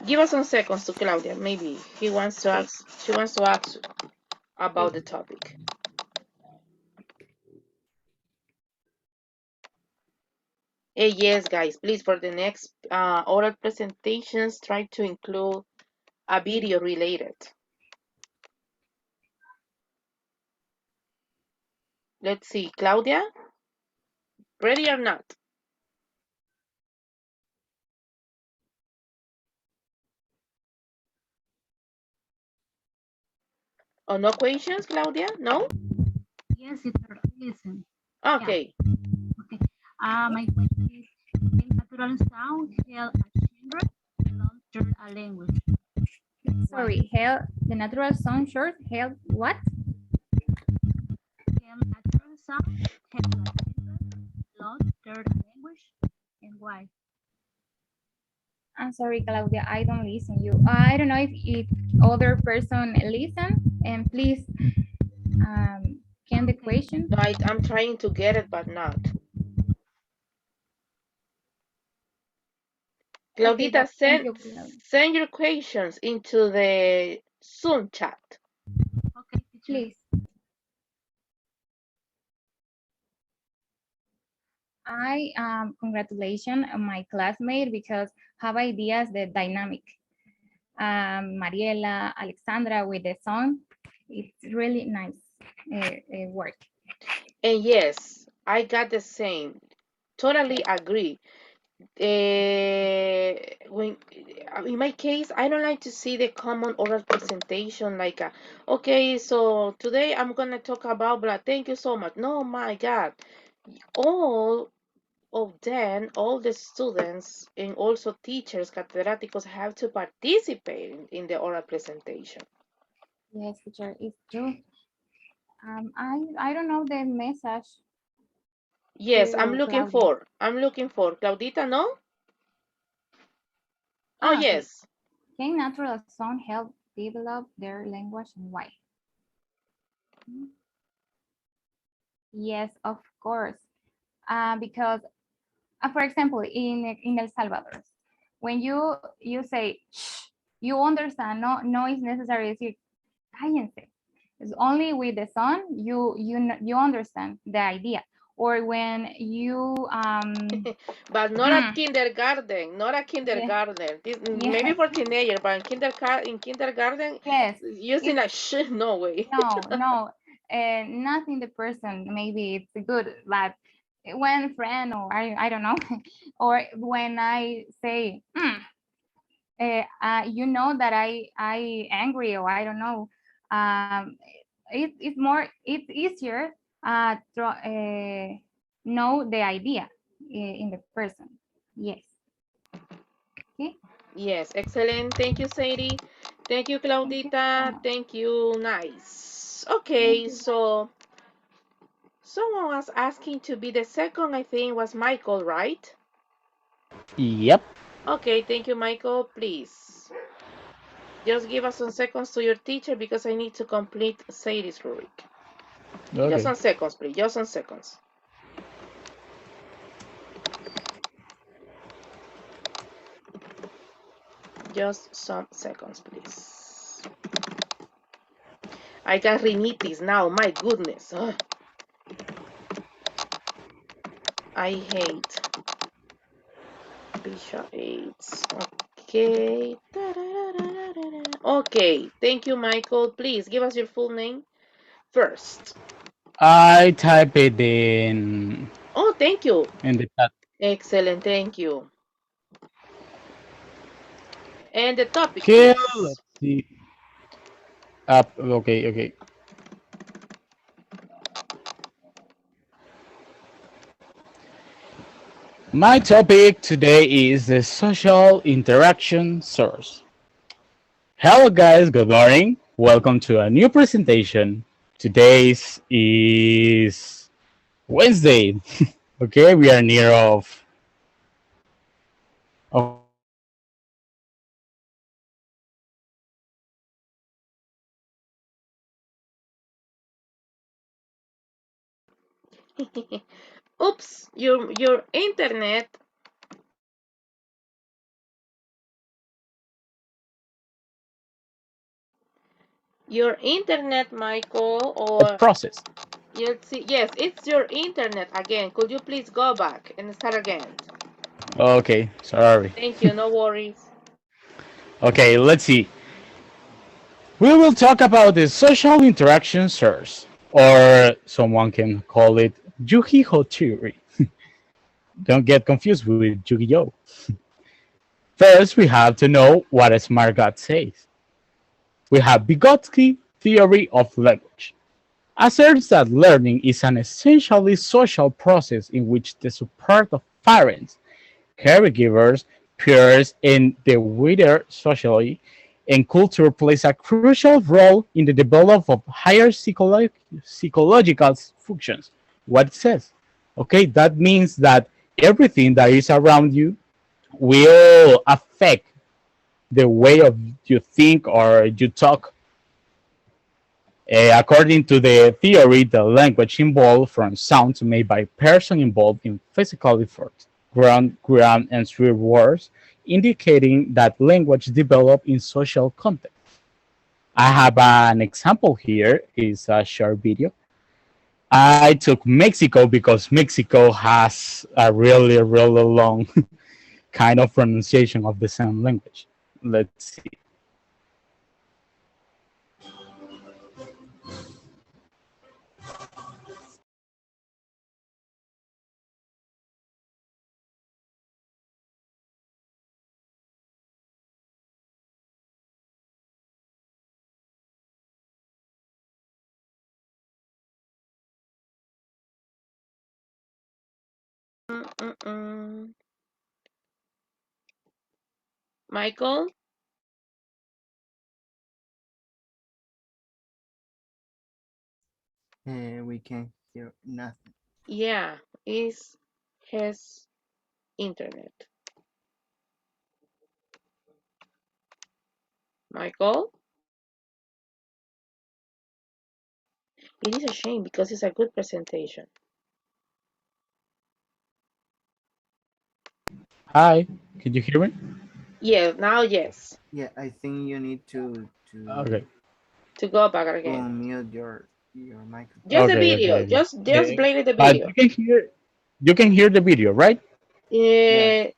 Give us some seconds to Claudia. Maybe she wants to ask about the topic. Yes, guys, please, for the next oral presentations, try to include a video related. Let's see, Claudia, ready or not? Oh, no questions, Claudia? No? Yes, teacher, listen. Okay. Okay. My question is, can natural sound help a children learn a language? Sorry, help the natural sound short help what? Can natural sound help a children learn a language, and why? I'm sorry, Claudia, I don't listen you. I don't know if other person listen, and please, can the question? No, I'm trying to get it, but not. Okay, Claudita, thank you, Claudia. send your questions into the Zoom chat. Okay, teacher. Please. Congratulations on my classmate because have ideas the dynamic. Mariela, Alexandra with the song, it's really nice work. And yes, I got the same. Totally agree. When in my case, I don't like to see the common oral presentation like, okay, so today I'm gonna talk about blah. Thank you so much. No, my God, all of them, all the students and also teachers, catedráticos have to participate in the oral presentation. Yes, teacher, it's true. I don't know the message. Yes, I'm looking Claudia. for Claudita, no? Oh, Okay. yes. Can natural sound help develop their language and why? Yes, of course. Because, for example, in El Salvador, when you say shh, you understand. No, it's necessary to say cállense. It's only with the sound you understand the idea. Or when you but not at kindergarten, not at kindergarten. This, maybe for teenager, but in kindergarten, yes, using a sh, no way. no, nothing the person. Maybe it's good, but when friend or I don't know, or when I say, you know that I angry or I don't know, it's easier to know the idea in the person. Yes. Okay. Yes, excellent. Thank you, Sadie. Thank you, Claudita. Thank you. Nice. Okay, so someone was asking to be the second, I think was Michael, right? Yep. Okay, thank you, Michael. Please. Just give us some seconds to your teacher because I need to complete Sadie's rubric. Okay. Just some seconds, please. Just some seconds. Just some seconds, please. I got rhinitis now. My goodness. Ugh. I hate Bishop 8. Okay. Okay. Thank you, Michael. Please give us your full name first. I type it in. Oh, thank you. In the chat. Excellent. Thank you. And the topic, Okay, please. let's see. Up. Okay. My topic today is the social interaction source. Hello guys, good morning. Welcome to a new presentation. Today's is Wednesday. Okay, we are near of Oops, your internet. Your internet, Michael, or process. yes, it's your internet again. Could you please go back and start again? Okay, sorry. Thank you. No worries. Okay, let's see. We will talk about the social interaction source, or someone can call it Yu-Gi-Oh theory. Don't get confused with Yu-Gi-Oh. First, we have to know what a smart God says. We have Vygotsky theory of language asserts that learning is an essentially social process in which the support of parents, caregivers, peers, and the wider society and culture plays a crucial role in the development of higher psychological functions. What it says. Okay, that means that everything that is around you will affect the way of you think or you talk. According to the theory, the language involved from sounds made by person involved in physical effort, ground, and swear words, indicating that language developed in social context. I have an example here. It's a short video. I took Mexico because Mexico has a really, really long kind of pronunciation of the same language. Let's see. Michael? We can't hear nothing. Yeah, it's his internet. Michael? It is a shame because it's a good presentation. Hi, can you hear me? Yeah, now yes. Yeah, I think you need to Okay. To go back to again. unmute your microphone. Just the Okay, video. okay. Just play the But video. you can hear the video, right? Yeah.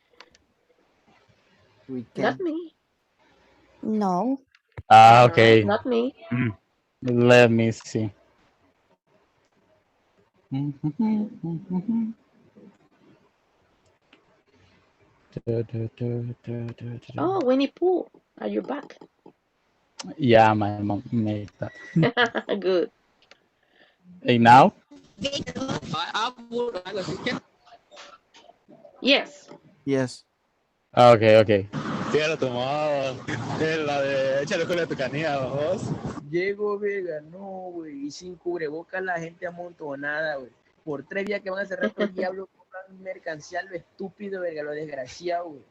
We Not can. me. No. Okay. Not me. Let me see. Oh, Winnie Pooh, are you back? Yeah, my mom made that. Good. And now? Yes. Yes. Okay, okay. Sí, ya lo tomaba. Es la de échale con la tucanía, vos. Llego, verga, no, güey, y sin cubrebocas la gente amontonada, güey. Por 3 días que van a cerrar todo el diablo, compran mercancía, lo estúpido, verga, lo desgraciado, güey.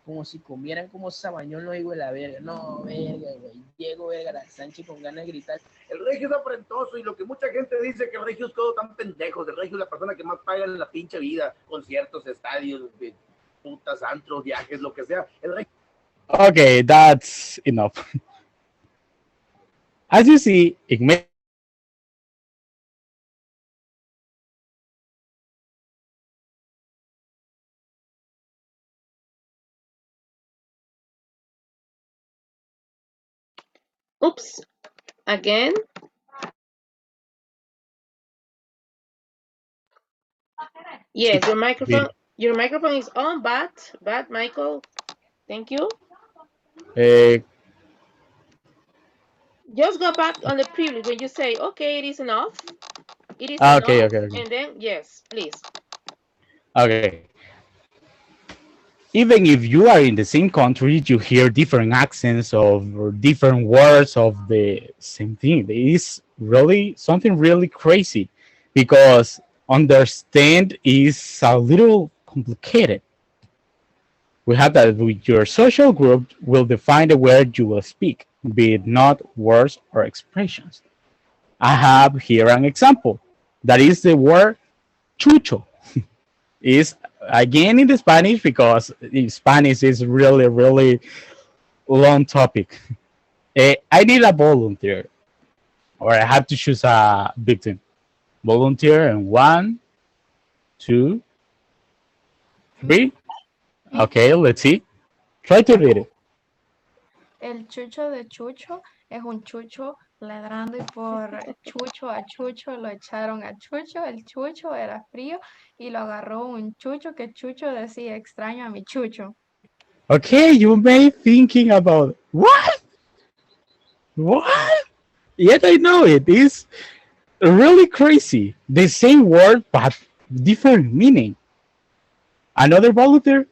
Como si comieran como sabañón los hijos de la verga. No, verga, güey. Llego, verga, la Sánchez con ganas de gritar. El regio es afrentoso y lo que mucha gente dice que el regio es todo tan pendejos. El regio es la persona que más paga en la pinche vida. Conciertos, estadios, putas, antros, viajes, lo que sea. El regio... Okay, that's enough. As you see, it may Oops. Again. Yes, your microphone is on, but Michael, thank you. Just go back on the previous when you say, okay, it is enough. It is enough. Okay. And then, yes, please. Okay. Even if you are in the same country, you hear different accents or different words of the same thing. It is really something really crazy because understand is a little complicated. We have that with your social group will define the word you will speak, be it not words or expressions. I have here an example. That is the word chucho. Is again in the Spanish because in Spanish is really, really long topic. I need a volunteer or I have to choose a victim. Volunteer in 1, 2, 3. Okay, let's see. Try to read it. El chucho de Chucho es un chucho ladrando y por chucho a Chucho lo echaron a Chucho. El chucho era frío y lo agarró un chucho que Chucho decía extraño a mi chucho. Okay, you may thinking about what? Yet I know it is really crazy. The same word but different meaning. Another volunteer?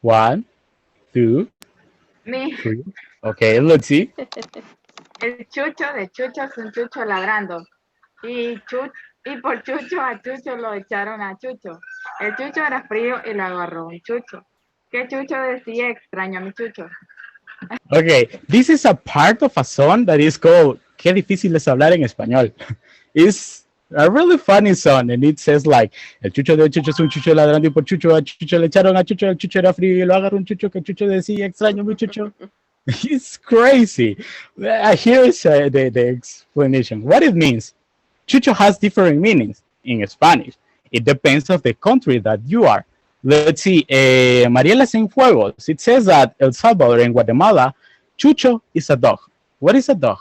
One, two, Mi, three. Okay, let's see. el chucho de Chucho es un chucho ladrando. Y por Chucho a Chucho lo echaron a Chucho. El Chucho era frío y lo agarró un Chucho. ¿Qué Chucho decía? Extraño a mi Chucho. Okay, this is a part of a song that is called Qué difícil es hablar en español. It's a really funny song and it says like el chucho de Chucho es un chucho ladrando y por Chucho a Chucho le echaron a Chucho, el Chucho era frío y lo agarró un Chucho que Chucho decía extraño a mi Chucho. It's crazy. Here is the explanation. What it means. Chucho has different meanings in Spanish. It depends of the country that you are. Let's see. Mariela Cienfuegos. It says that El Salvador and Guatemala, Chucho is a dog. What is a dog?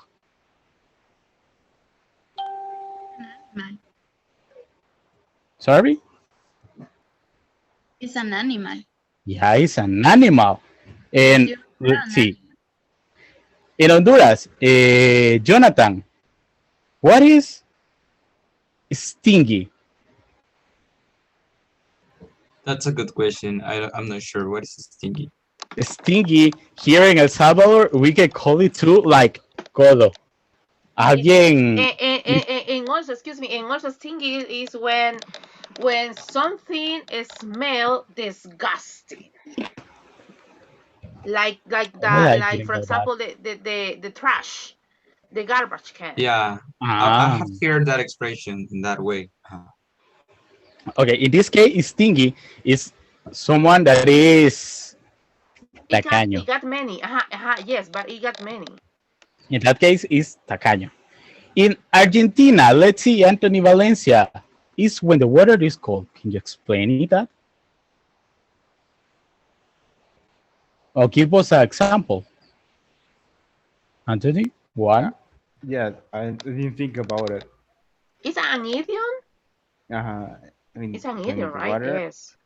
Sorry? It's an animal. Yeah, it's an animal. And let's see. In Honduras, Jonathan, what is stingy? That's a good question. I'm not sure. What is stingy? Stingy, here in El Salvador, we can call it too, like codo. Alguien. And also, excuse me, and also stingy is when something smell disgusting. Like that, like for example, the trash, the garbage can. Yeah, I have heard that expression in that way. Okay, in this case, stingy is someone that is tacaño. It got many. Yes, but it got many. In that case, is tacaño. In Argentina, let's see, Anthony Valencia, is when the water is cold. Can you explain it that? Or give us an example. Anthony, what? Yeah, I didn't think about it. Is that an idiom? I mean, It's an idiom, right? water. Yes.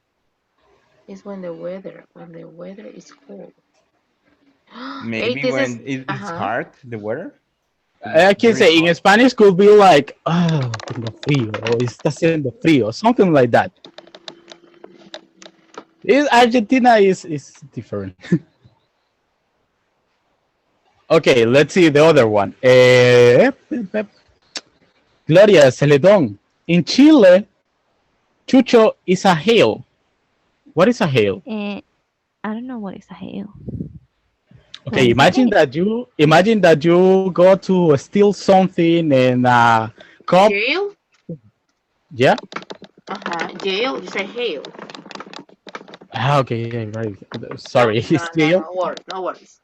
It's when the weather is cold. Maybe when it's hard, the weather. I can say in Spanish could be like, oh, tengo frío, or está haciendo frío, something like that. Argentina is different. Okay, let's see the other one. Gloria Celedon. In Chile, Chucho is a hail. What is a hail? I don't know what is a hail. Okay, imagine that you go to steal something and cup. Jail? Yeah. Jail is a hail. Okay, right. Sorry, jail. No worries.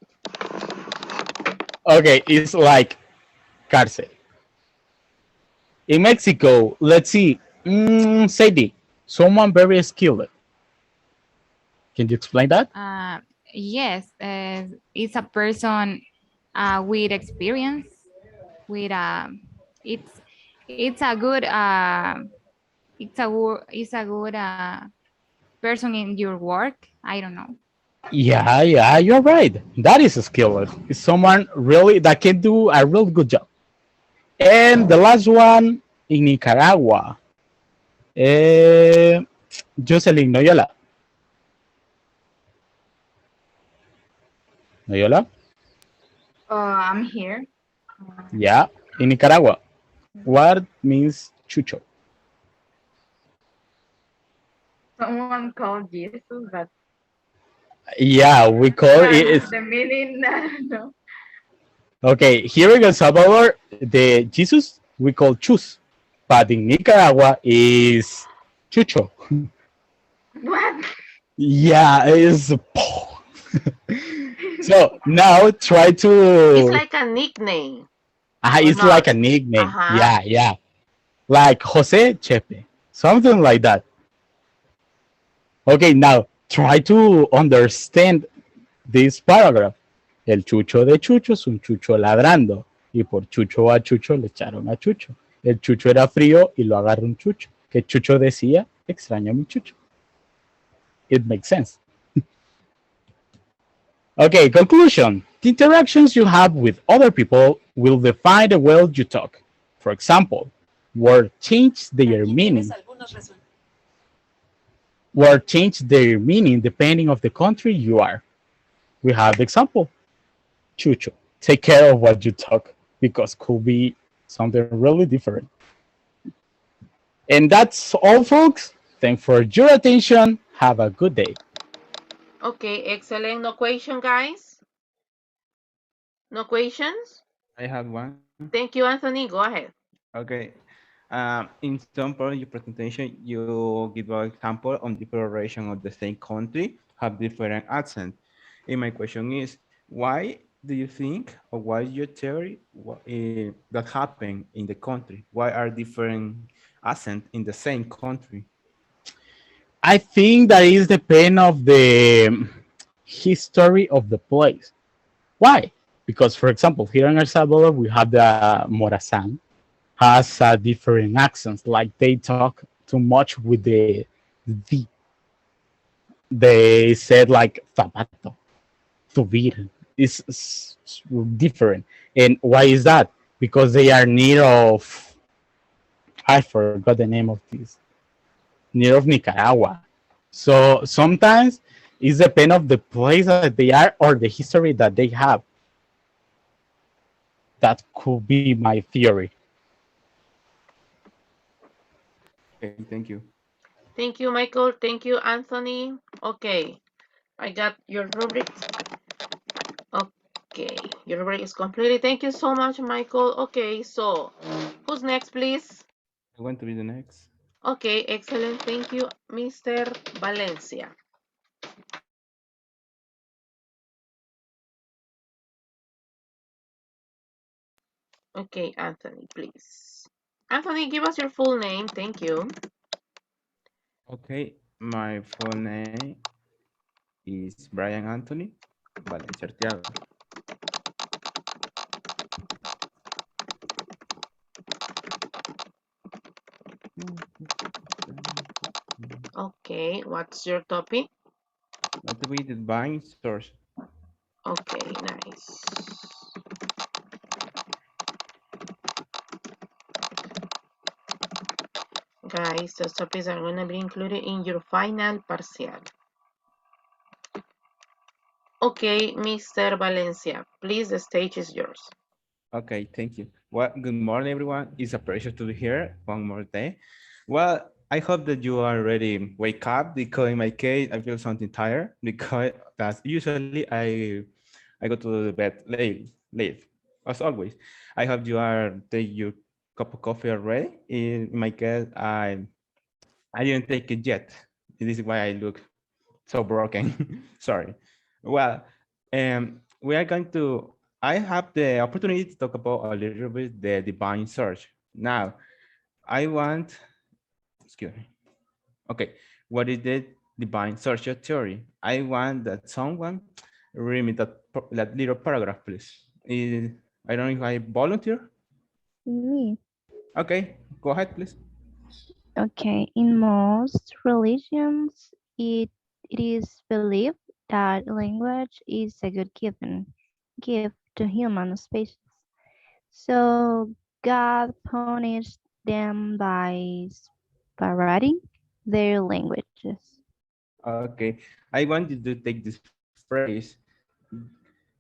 Okay, it's like cárcel. In Mexico, let's see. Sadie, someone very skilled. Can you explain that? Yes, it's a person with experience. With it's a good person in your work. I don't know. Yeah, you're right. That is a skill. It's someone really that can do a real good job. And the last one in Nicaragua, Jocelyn Noyola. Noyola? I'm here. Yeah, in Nicaragua. What means chucho? Someone called Jesus, but Yeah, we call it. the meaning, no. Okay, here in El Salvador, the Jesus we call chus, but in Nicaragua is chucho. What? Yeah, it's so now try to. It's like a nickname. It's like a nickname. Yeah. Like Jose Chepe, something like that. Okay, now try to understand this paragraph. El chucho de Chucho es un chucho ladrando y por Chucho a Chucho le echaron a Chucho. El Chucho era frío y lo agarró un Chucho. Que Chucho decía, extraño a mi Chucho. It makes sense. Okay, conclusion. The interactions you have with other people will define the way you talk. For example, words change their meaning. Words change their meaning depending of the country you are. We have the example. Chucho, take care of what you talk because could be something really different. And that's all, folks. Thanks for your attention. Have a good day. Okay, excellent. No question, guys? No questions? I have one. Thank you, Anthony. Go ahead. Okay. In some part of your presentation, you give an example on different regions of the same country have different accents. And my question is, why do you think, or why is your theory that happen in the country? Why are different accents in the same country? I think that is the pain of the history of the place. Why? Because, for example, here in El Salvador, we have the Morazan has different accents, like they talk too much with the. They said like zapato, subir. It's different. And why is that? Because they are near of, I forgot the name of this, near of Nicaragua. So sometimes it's the pain of the place that they are or the history that they have. That could be my theory. Okay, thank you. Thank you, Michael. Thank you, Anthony. Okay, I got your rubric. Okay, your rubric is completed. Thank you so much, Michael. Okay, so who's next, please? I want to be the next. Okay, excellent. Thank you, Mr. Valencia. Okay, Anthony, please. Anthony, give us your full name. Thank you. Okay, my full name is Brian Anthony Valencia Arteaga. Okay, what's your topic? What to be the buying source? Okay, nice. Guys, those topics are going to be included in your final parcial. Okay, Mr. Valencia, please, the stage is yours. Okay, thank you. Well, good morning, everyone. It's a pleasure to be here one more day. Well, I hope that you are already wake up because in my case, I feel something tired because that's usually I go to the bed late, as always. I hope you are take your cup of coffee already. In my case, I didn't take it yet. This is why I look so broken. Sorry. Well, we are going to. I have the opportunity to talk about a little bit the divine search. Now, I want. Excuse me. Okay, what is the divine search theory? I want that someone read me that little paragraph, please. I don't know if I volunteer. Me. Okay, go ahead, please. Okay, in most religions, it is believed that language is a good gift to human species. So God punished them by separating their languages. Okay, I want you to take this phrase.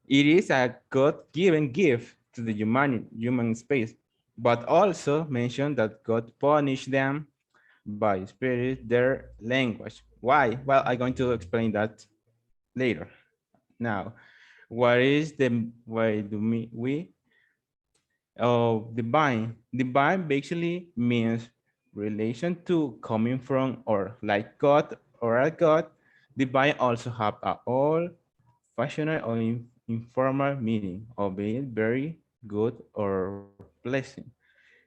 It is a God-given gift to the human space, but also mention that God punished them by spirit their language. Why? Well, I'm going to explain that later. Now, what is the why do we divine? Divine basically means relation to, coming from, or like God or a God. Divine also have a all fashioned or informal meaning of being very good or pleasant.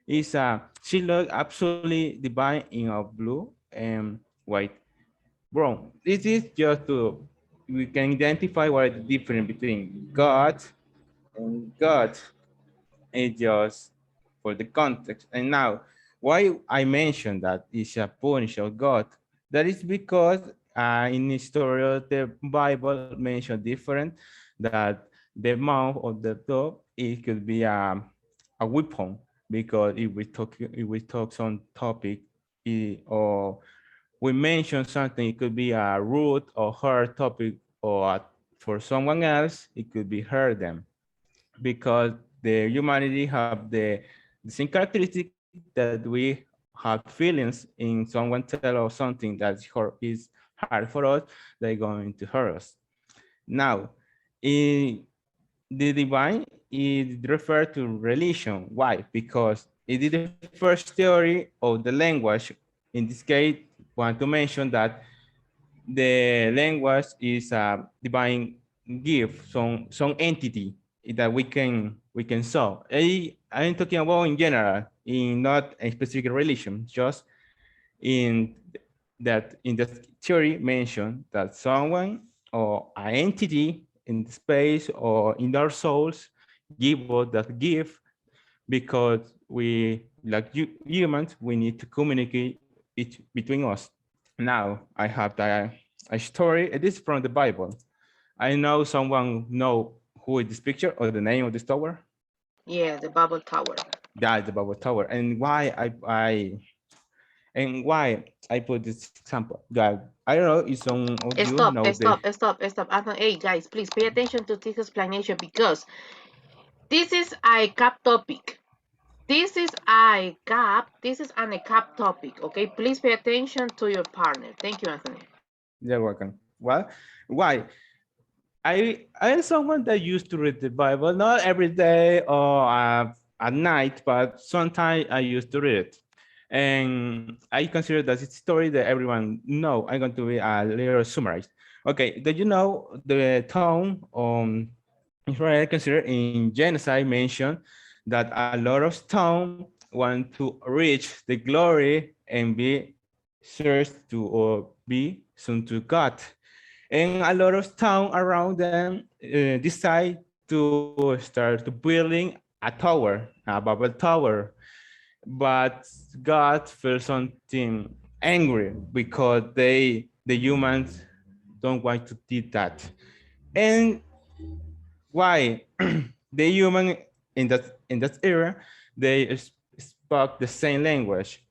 It's she look absolutely divine in a blue and white brown. This is just to we can identify what is the difference between God and God. It's just for the context. And now, why I mentioned that it's a punish of God? That is because in the story of the Bible mentioned different that the mouth of the dog, it could be a weapon, because if we talk some topic, or we mention something, it could be a rude or hard topic, or for someone else, it could be hurt them, because the humanity have the same characteristic that we have feelings in someone tell us something is hard for us, they're going to hurt us. Now, in the divine is referred to religion. Why? Because it is the first theory of the language. In this case, want to mention that the language is a divine gift, some entity that we can solve. I'm talking about in general, in not a specific religion, just in in the theory mentioned that someone or an entity in the space or in our souls give us that gift, because we, like humans, we need to communicate between us. Now I have a story. It is from the Bible. I know someone know who is this picture or the name of this tower. Yeah, the Babel Tower. That is the Bible tower. And why I put this example. God, I don't know if some of you Stop, know the. stop. Anthony, hey, guys, please pay attention to this explanation, because this is a cap topic. This is a cap. This is an a cap topic. Okay, please pay attention to your partner. Thank you, Anthony. You're welcome. Well, why? I am someone that used to read the Bible, not every day or at night, but sometimes I used to read it. And I consider that it's a story that everyone know. I'm going to be a little summarized. Okay, did you know the town Israel considered in genocide mentioned that a lot of stone want to reach the glory and be served to or be soon to God. And a lot of town around them decide to start building a tower, a Babel tower. But God felt something angry because the humans don't want to do that. And why? The human in that era, they spoke the same language,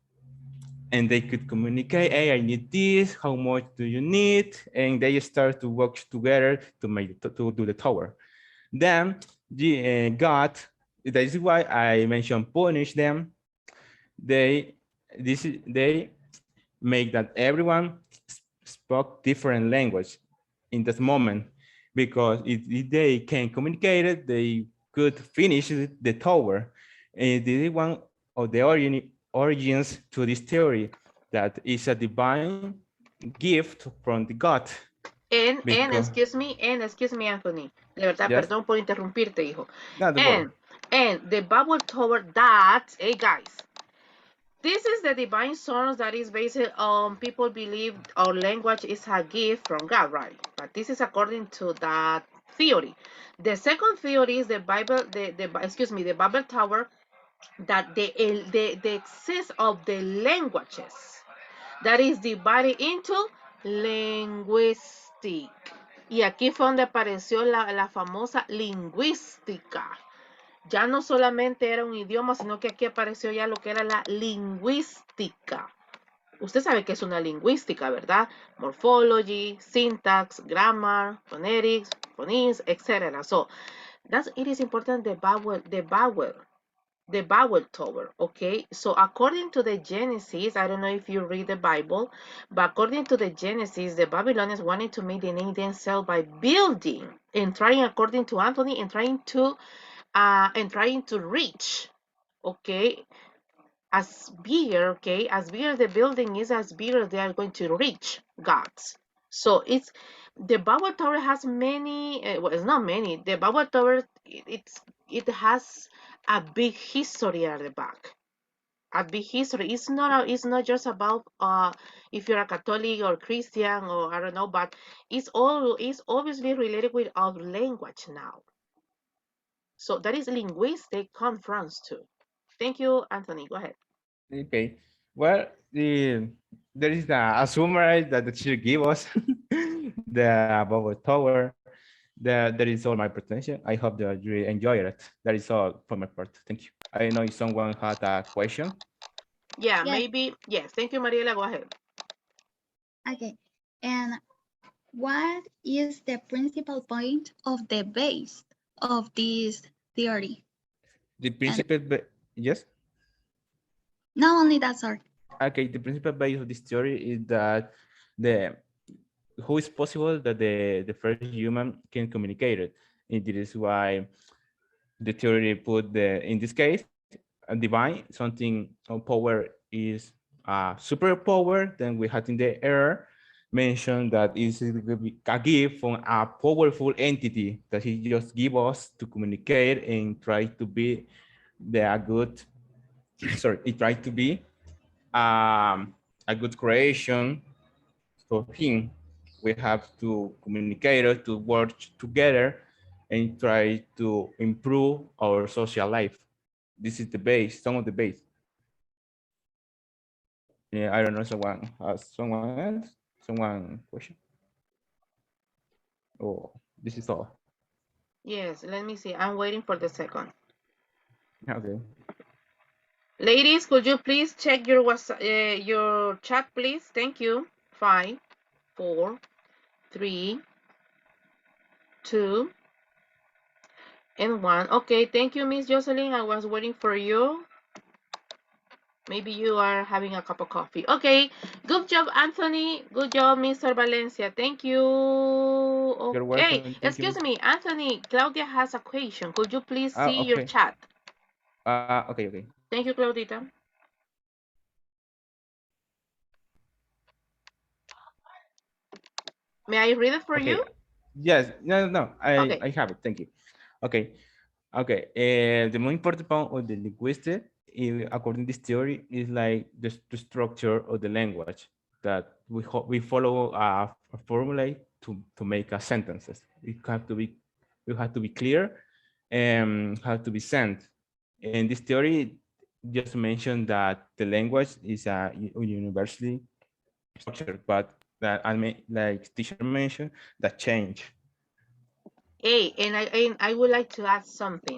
and they could communicate. Hey, I need this. How much do you need? And they start to work together to do the tower. Then God, that is why I mentioned punish them. They make that everyone spoke different language in that moment, because if they can communicate it, they could finish the tower. And this is one of the origins to this theory, that is a divine gift from the God. Excuse me, Anthony. De verdad, Yes. perdón por interrumpirte, hijo. No, don't worry. And the Babel Tower, that, hey guys, this is the divine source that is based on people believe our language is a gift from God, right? But this is according to that theory. The second theory is the Babel Tower, that the excess of the languages that is divided into linguistic. Y aquí fue donde apareció la famosa lingüística. Ya no solamente era un idioma, sino que aquí apareció ya lo que era la lingüística. Usted sabe que es una lingüística, ¿verdad? Morphology, syntax, grammar, phonetics, phonics, etc. So, it is important, the Babel Tower, okay? So according to the Genesis, I don't know if you read the Bible, but according to the Genesis, the Babylonians wanted to make the name themselves by building and trying, according to Anthony, and trying to reach, okay, as bigger the building is, as bigger they are going to reach gods. So it's the Babel Tower has many, well, it's not many. The Babel Tower, it has a big history at the back. A big history. It's not just about if you're a Catholic or Christian, or I don't know, but it's obviously related with our language now. So that is linguistic conference too. Thank you, Anthony. Go ahead. Okay. Well, there is a summary that the teacher gave us, the Babel Tower. that is all my presentation. I hope that you enjoy it. That is all for my part. Thank you. I know if someone had a question. Yeah, Yes. maybe. Yes, thank you, Mariela. Go ahead. Okay. And what is the principal point of the base of this theory? The principal, yes? Not only that, sorry. Okay, the principal base of this theory is that the how is possible that the first human can communicate it. And this is why the theory put in this case, a divine, something power is a superpower, then we had in the error mentioned that is a gift from a powerful entity that he just give us to communicate and try to be a good, sorry, it try to be a good creation for him. We have to communicate, to work together and try to improve our social life. This is the base, some of the base. Yeah, I don't know, someone else? Someone question? Oh, this is all. Yes, let me see. I'm waiting for the second. Okay. Ladies, could you please check your your chat, please? Thank you. 5, 4, 3, 2, and 1. Okay, thank you, Miss Jocelyn. I was waiting for you. Maybe you are having a cup of coffee. Okay, good job, Anthony. Good job, Mr. Valencia. Thank you. You're Okay, welcome. Thank you. excuse me, Anthony. Claudia has a question. Could you please see your Okay. chat? Okay. Thank you, Claudita. May I read it for Okay. you? Yes. No. Okay. I have it. Thank you. Okay. The most important part of the linguistic, according to this theory, is like the structure of the language that we follow a formula to make a sentences. You have to be clear and have to be sent. And this theory just mentioned that the language is a universally structure, but that I mean, like teacher mentioned, that change. Hey, and I would like to add something.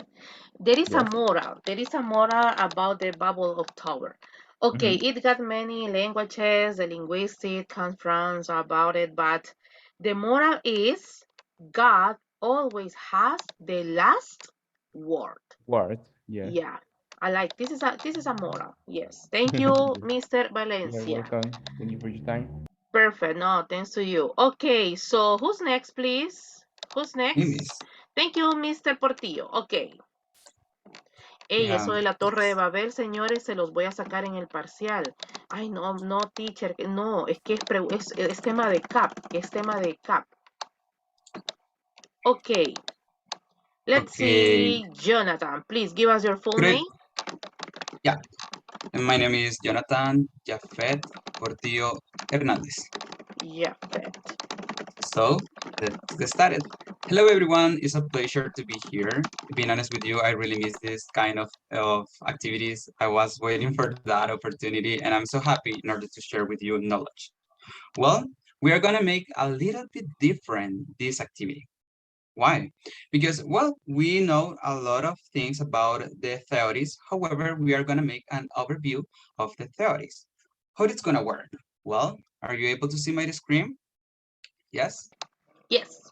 There is a Yes. moral. There is a moral about the Babel of Tower. Okay, it got many languages. The linguistic conference about it, but the moral is God always has the last word. Word. Yes. Yeah, I like this is a moral. Yes, thank you, Mr. You're Valencia. welcome. Thank you for your time. Perfect. No, thanks to you. Okay, so who's next, please? Who's next? Miss. Thank you, Mr. Portillo. Okay. Ey, Yeah. eso de la Torre de Babel, señores, se los voy a sacar en el parcial. Ay, no, no, teacher, no, es que es tema de CAP, es tema de CAP. Okay. Let's Okay. see, Jonathan, please give us your full Great. name. Yeah. My name is Jonathan Jafet Portillo Hernandez. Jafet. So let's get started. Hello, everyone. It's a pleasure to be here. Being honest with you, I really miss this kind of activities. I was waiting for that opportunity, and I'm so happy in order to share with you knowledge. Well, we are going to make a little bit different this activity. Why? Because, well, we know a lot of things about the theories. However, we are going to make an overview of the theories. How it's going to work? Well, are you able to see my screen? Yes? Yes.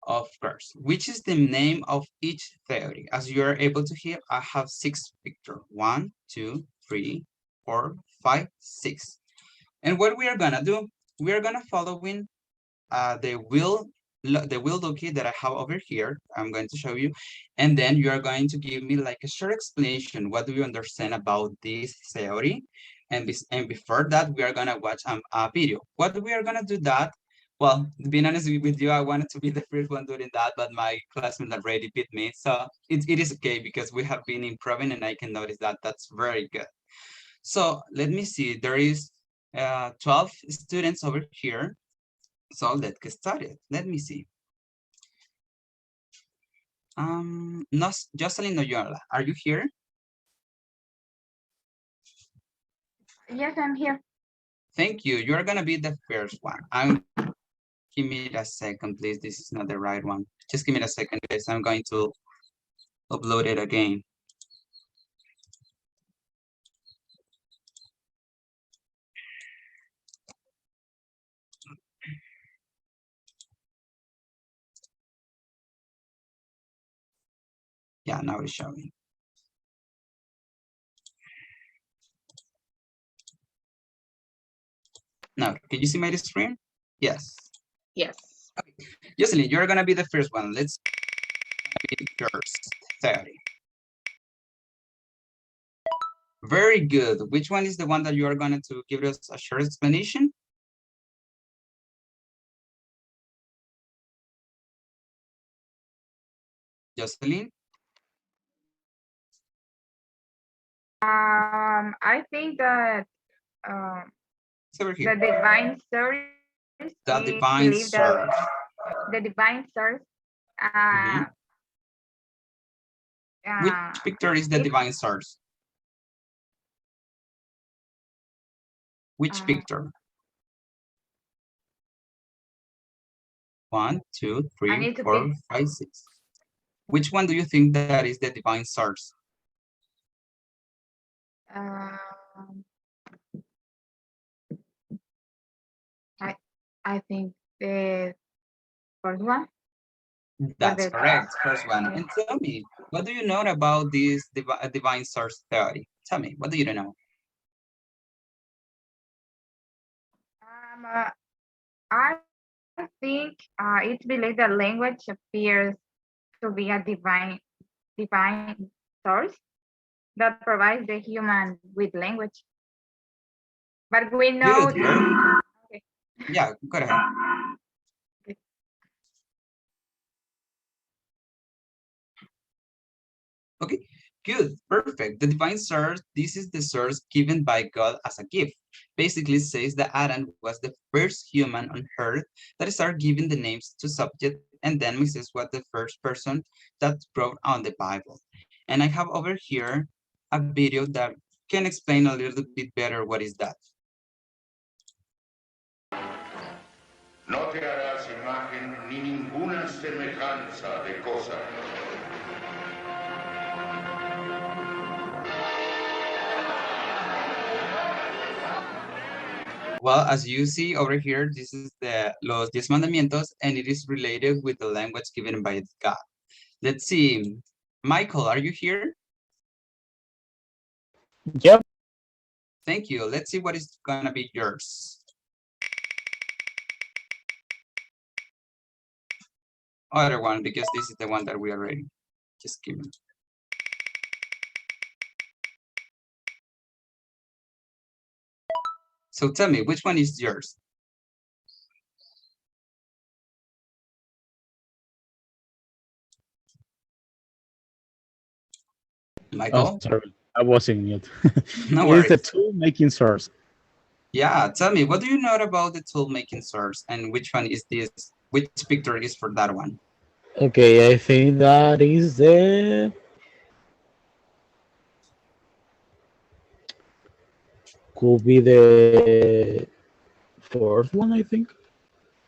Of course. Which is the name of each theory? As you are able to hear, I have 6 pictures. 1, 2, 3, 4, 5, 6. And what we are going to do, we are going to follow in the wheel locator that I have over here. I'm going to show you, and then you are going to give me like a short explanation. What do you understand about this theory? And before that, we are gonna watch a video. What we are gonna do that? Well, being honest with you, I wanted to be the first one doing that, but my classmate already beat me. So it is okay because we have been improving, and I can notice that that's very good. So let me see. There is 12 students over here. So let's get started. Let me see. No, Jocelyn Noyola, are you here? Yes, I'm here. Thank you. You're gonna be the first one. I'm Give me a second, please. This is not the right one. Just give me a second, guys. I'm going to upload it again. Yeah, now it's showing. Now, can you see my screen? Yes. Yes. Okay. Jocelyn, you're gonna be the first one. Let's be yours. 30. Very good. Which one is the one that you are going to give us a short explanation? Jocelyn? I think that It's over the here. divine source The is divine believed that source. the divine source Mhm. Which picture is the if, divine source? Which picture? 1, 2, I 3, need to 4, pick 5, 6. Which one do you think that is the divine source? I think the first one. That's correct, first one. Yeah. And tell me, what do you know about this divine source theory? Tell me, what do you know? I think it's believed that language appears to be a divine source that provides the human with language. But we know. Good, very. Okay. Yeah, go ahead. Okay, good, perfect. The divine source, this is the source given by God as a gift. Basically says that Adam was the first human on earth that started giving the names to subject, and then Moses was the first person that wrote on the Bible. And I have over here a video that can explain a little bit better what is that. No te harás imagen ni ninguna semejanza de cosa. Well, as you see over here, this is the Los 10 Mandamientos, and it is related with the language given by God. Let's see. Michael, are you here? Yep. Thank you. Let's see what is gonna be yours. Other one, because this is the one that we already just given. So tell me, which one is yours? Michael? Oh, sorry, I was in mute. No It's the worries. tool making source. Yeah, tell me, what do you know about the tool making source, and which one is this? Which picture is for that one? Okay, I think that is the could be the fourth one, I think.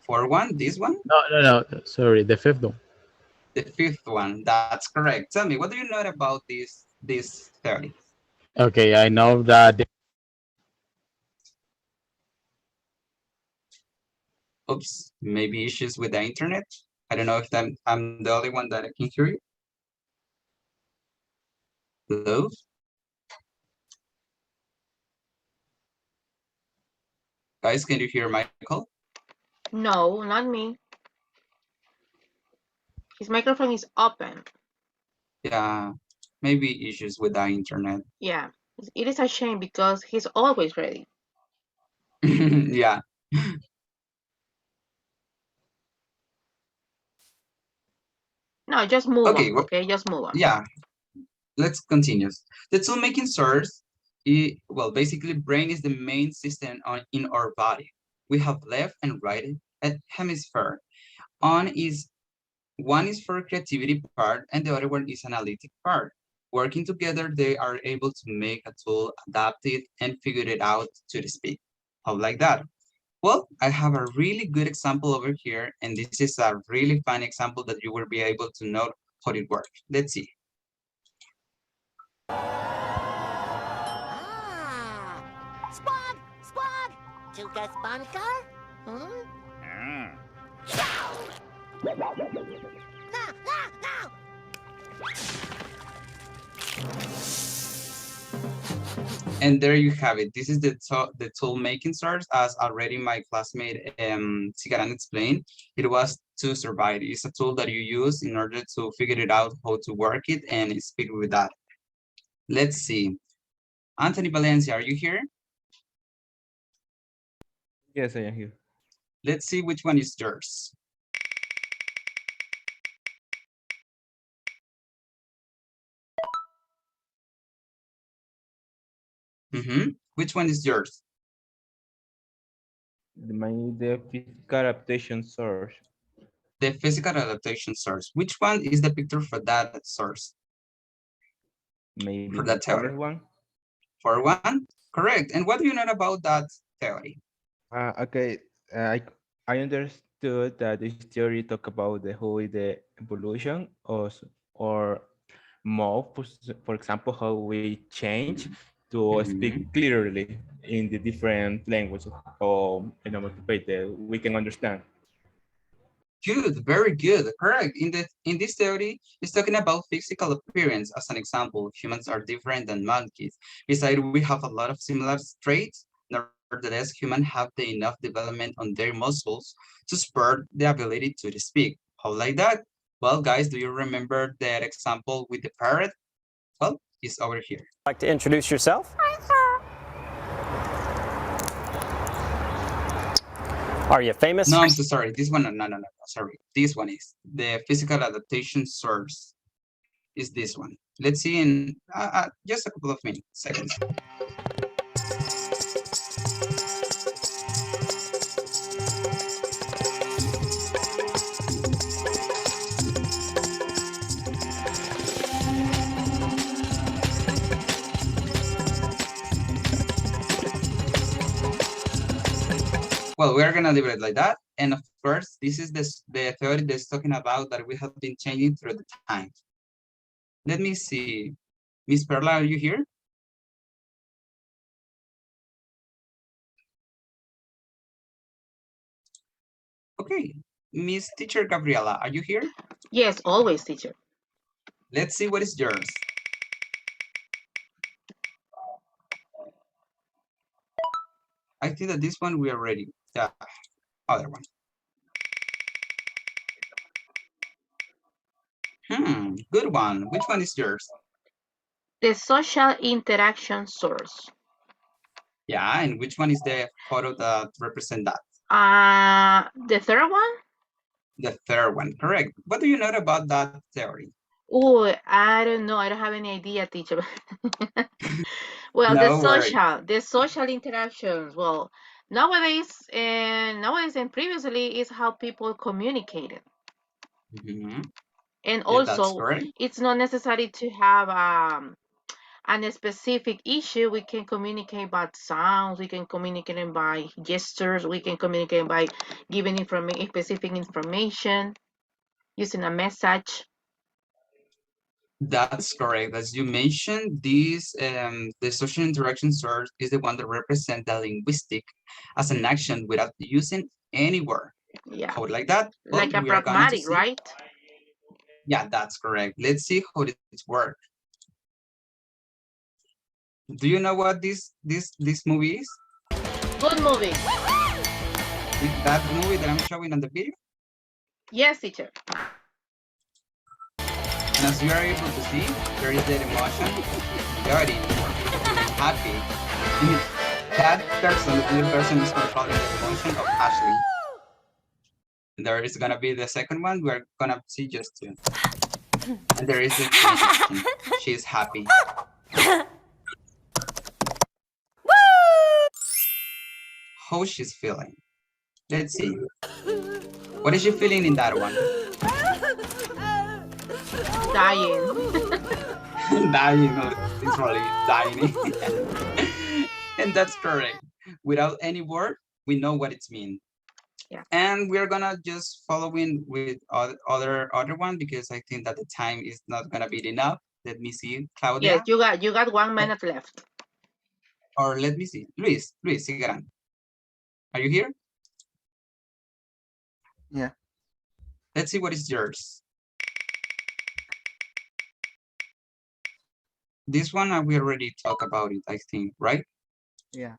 For one, this one? No. Sorry, the fifth one. The fifth one, that's correct. Tell me, what do you know about this theory? Okay, I know that. Oops, maybe issues with the internet. I don't know if I'm the only one that can hear you. Hello? Guys, can you hear Michael? No, not me. His microphone is open. Yeah, maybe issues with the internet. Yeah, it is a shame because he's always ready. Yeah. No, just move Okay, on, well, okay? Just move on. yeah, let's continue. The tool making source, well, basically brain is the main system in our body. We have left and right hemisphere. One is for creativity part and the other one is analytic part. Working together, they are able to make a tool, adapt it, and figure it out to the speed. How like that? Well, I have a really good example over here, and this is a really fun example that you will be able to know how it works. Let's see. Squad! Squad! Chuka Spanker? Hmm? No, no, no! And there you have it. This is the tool making source, as already my classmate Sigaran explained. It was to survive. It's a tool that you use in order to figure it out how to work it and speak with that. Let's see. Anthony Valencia, are you here? Yes, I am here. Let's see which one is yours. Which one is yours? The physical adaptation source. The physical adaptation source. Which one is the picture for that source? Maybe for the that theory. first one. For one, correct. And what do you know about that theory? Okay, I understood that this theory talk about the evolution or more, for example, how we change to speak clearly in the different languages or we can understand. Good, very good, correct. In this theory, it's talking about physical appearance. As an example, humans are different than monkeys. Besides, we have a lot of similar traits. Nevertheless, humans have the enough development on their muscles to spur the ability to speak. How like that? Well, guys, do you remember that example with the parrot? Well, it's over here. Like to introduce yourself? Are you famous? No, I'm so sorry. This one, no, sorry. This one is the physical adaptation source. Is this one? Let's see in just a couple of seconds. Well, we're gonna leave it like that. And of course, this is the theory that's talking about that we have been changing through the time. Let me see. Miss Perla, are you here? Okay. Miss Teacher Gabriela, are you here? Yes, always, teacher. Let's see what is yours. I think that this one we are ready. The other one. Good one. Which one is yours? The social interaction source. Yeah, and which one is the photo that represent that? The third one? The third one, correct. What do you know about that theory? Oh, I don't know. I don't have any idea, teacher. Well, No the social interactions. Well, nowadays and previously is how people communicated. And also, it's not necessary to have a specific issue. We can communicate by sounds. We can communicate by gestures. We can communicate by giving specific information, using a message. That's correct. As you mentioned, this the social interaction source is the one that represents the linguistic as an action without using any word. Yeah. How like that? Like a pragmatic, right? Yeah, that's correct. Let's see how it works. Do you know what this movie is? Good movie. Is that movie that I'm showing on the video? Yes, teacher. And as you are able to see, there is the emotion, dirty, happy. That person, the little person, is controlling the emotion of Ashley. There is gonna be the second one. We're gonna see just two. And there is the transition. She is happy. How she's feeling. Let's see. What is she feeling in that one? Dying. Dying, literally dying. And that's correct. Without any word, we know what it's mean. Yeah. And we're gonna just following with other one because I think that the time is not gonna be enough. Let me see, Claudia. Yes, you got 1 minute left. Or let me see, Luis Sigaran. Are you here? Yeah. Let's see what is yours. This one we already talked about it, I think, right? Yeah.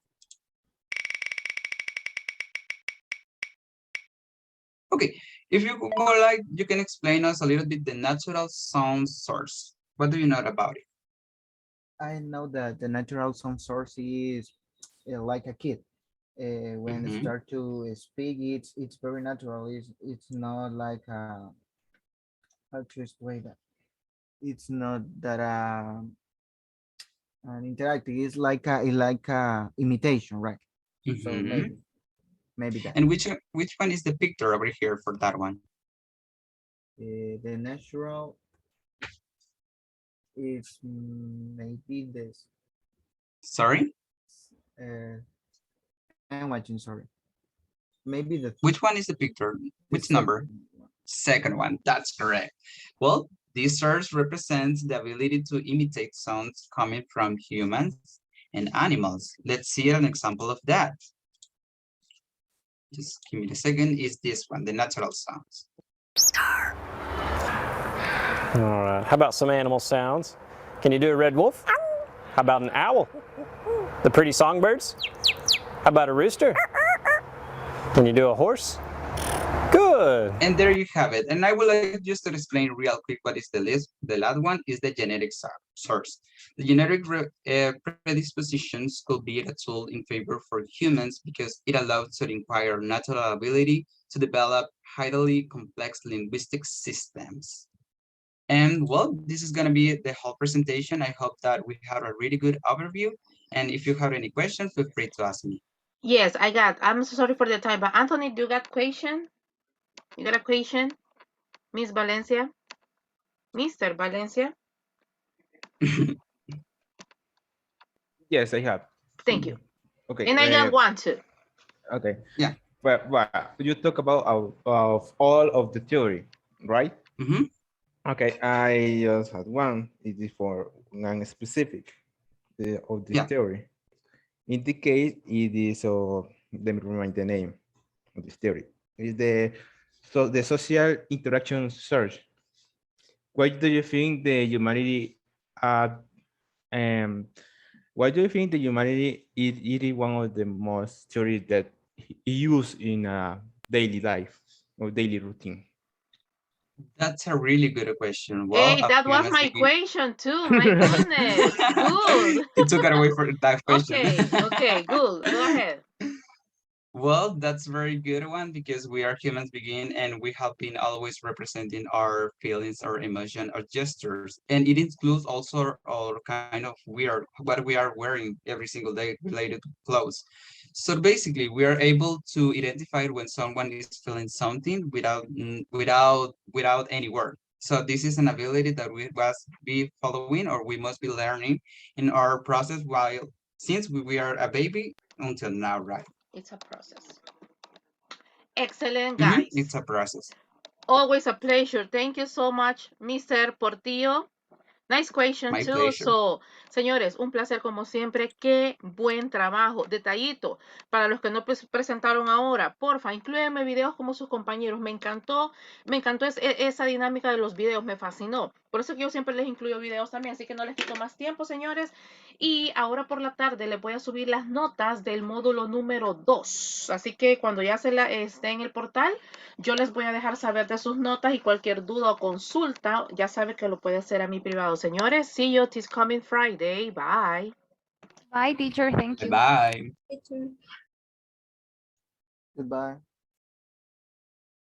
Okay, if you would like, you can explain us a little bit the natural sound source. What do you know about it? I know that the natural sound source is like a kid. When it start to speak, it's very natural. It's not like how to explain that. It's not that an interactive. It's like a imitation, right? So maybe that. And which one is the picture over here for that one? The natural is maybe this. Sorry? I'm watching, sorry. Maybe the... Which one is the picture? Which number? Second one, that's correct. Well, this source represents the ability to imitate sounds coming from humans and animals. Let's see an example of that. Just give me a second, is this one, the natural sounds. All right, how about some animal sounds? Can you do a red wolf? How about an owl? The pretty songbirds? How about a rooster? Can you do a horse? Good. And there you have it. And I would like just to explain real quick what is the list. The last one is the genetic source. The genetic predispositions could be a tool in favor for humans because it allows to acquire natural ability to develop highly complex linguistic systems. And well, this is going to be the whole presentation. I hope that we have a really good overview. And if you have any questions, feel free to ask me. Yes, I'm so sorry for the time, but Anthony, do you got question? You got a question? Miss Valencia? Mr. Valencia? Yes, I have. Thank you. Okay. And I got one too. Okay. Yeah. But you talk about of all of the theory, right? Okay. I just had one. It is for non-specific of this theory. In the case, it is let me remind the name of this theory. Is the social interaction search. Why do you think the humanity why do you think the humanity is one of the most theories that used in daily life or daily routine? That's a really good question. Well, Hey, that was my question too. My goodness. Good. It took it away for that question. Okay, good. Go ahead. Well, that's a very good one because we are humans begin and we have been always representing our feelings, our emotion, our gestures. And it includes also our kind of what we are wearing every single day related to clothes. So basically we are able to identify when someone is feeling something without any word. So this is an ability that we must be following or we must be learning in our process since we are a baby until now, right? It's a process. Excellent, guys. It's a process. Always a pleasure. Thank you so much, Mr. Portillo. Nice question My too. pleasure. So, señores, un placer como siempre. Qué buen trabajo. Detallito. Para los que no presentaron ahora, porfa, inclúyenme videos como sus compañeros. Me encantó esa dinámica de los videos. Me fascinó. Por eso que yo siempre les incluyo videos también. Así que no les quito más tiempo, señores. Y ahora por la tarde les voy a subir las notas del módulo número 2. Así que cuando ya esté en el portal, yo les voy a dejar saber de sus notas y cualquier duda o consulta, ya sabe que lo puede hacer a mi privado. Señores, see you this coming Friday. Bye. Bye, teacher. Thank you. Bye. Goodbye.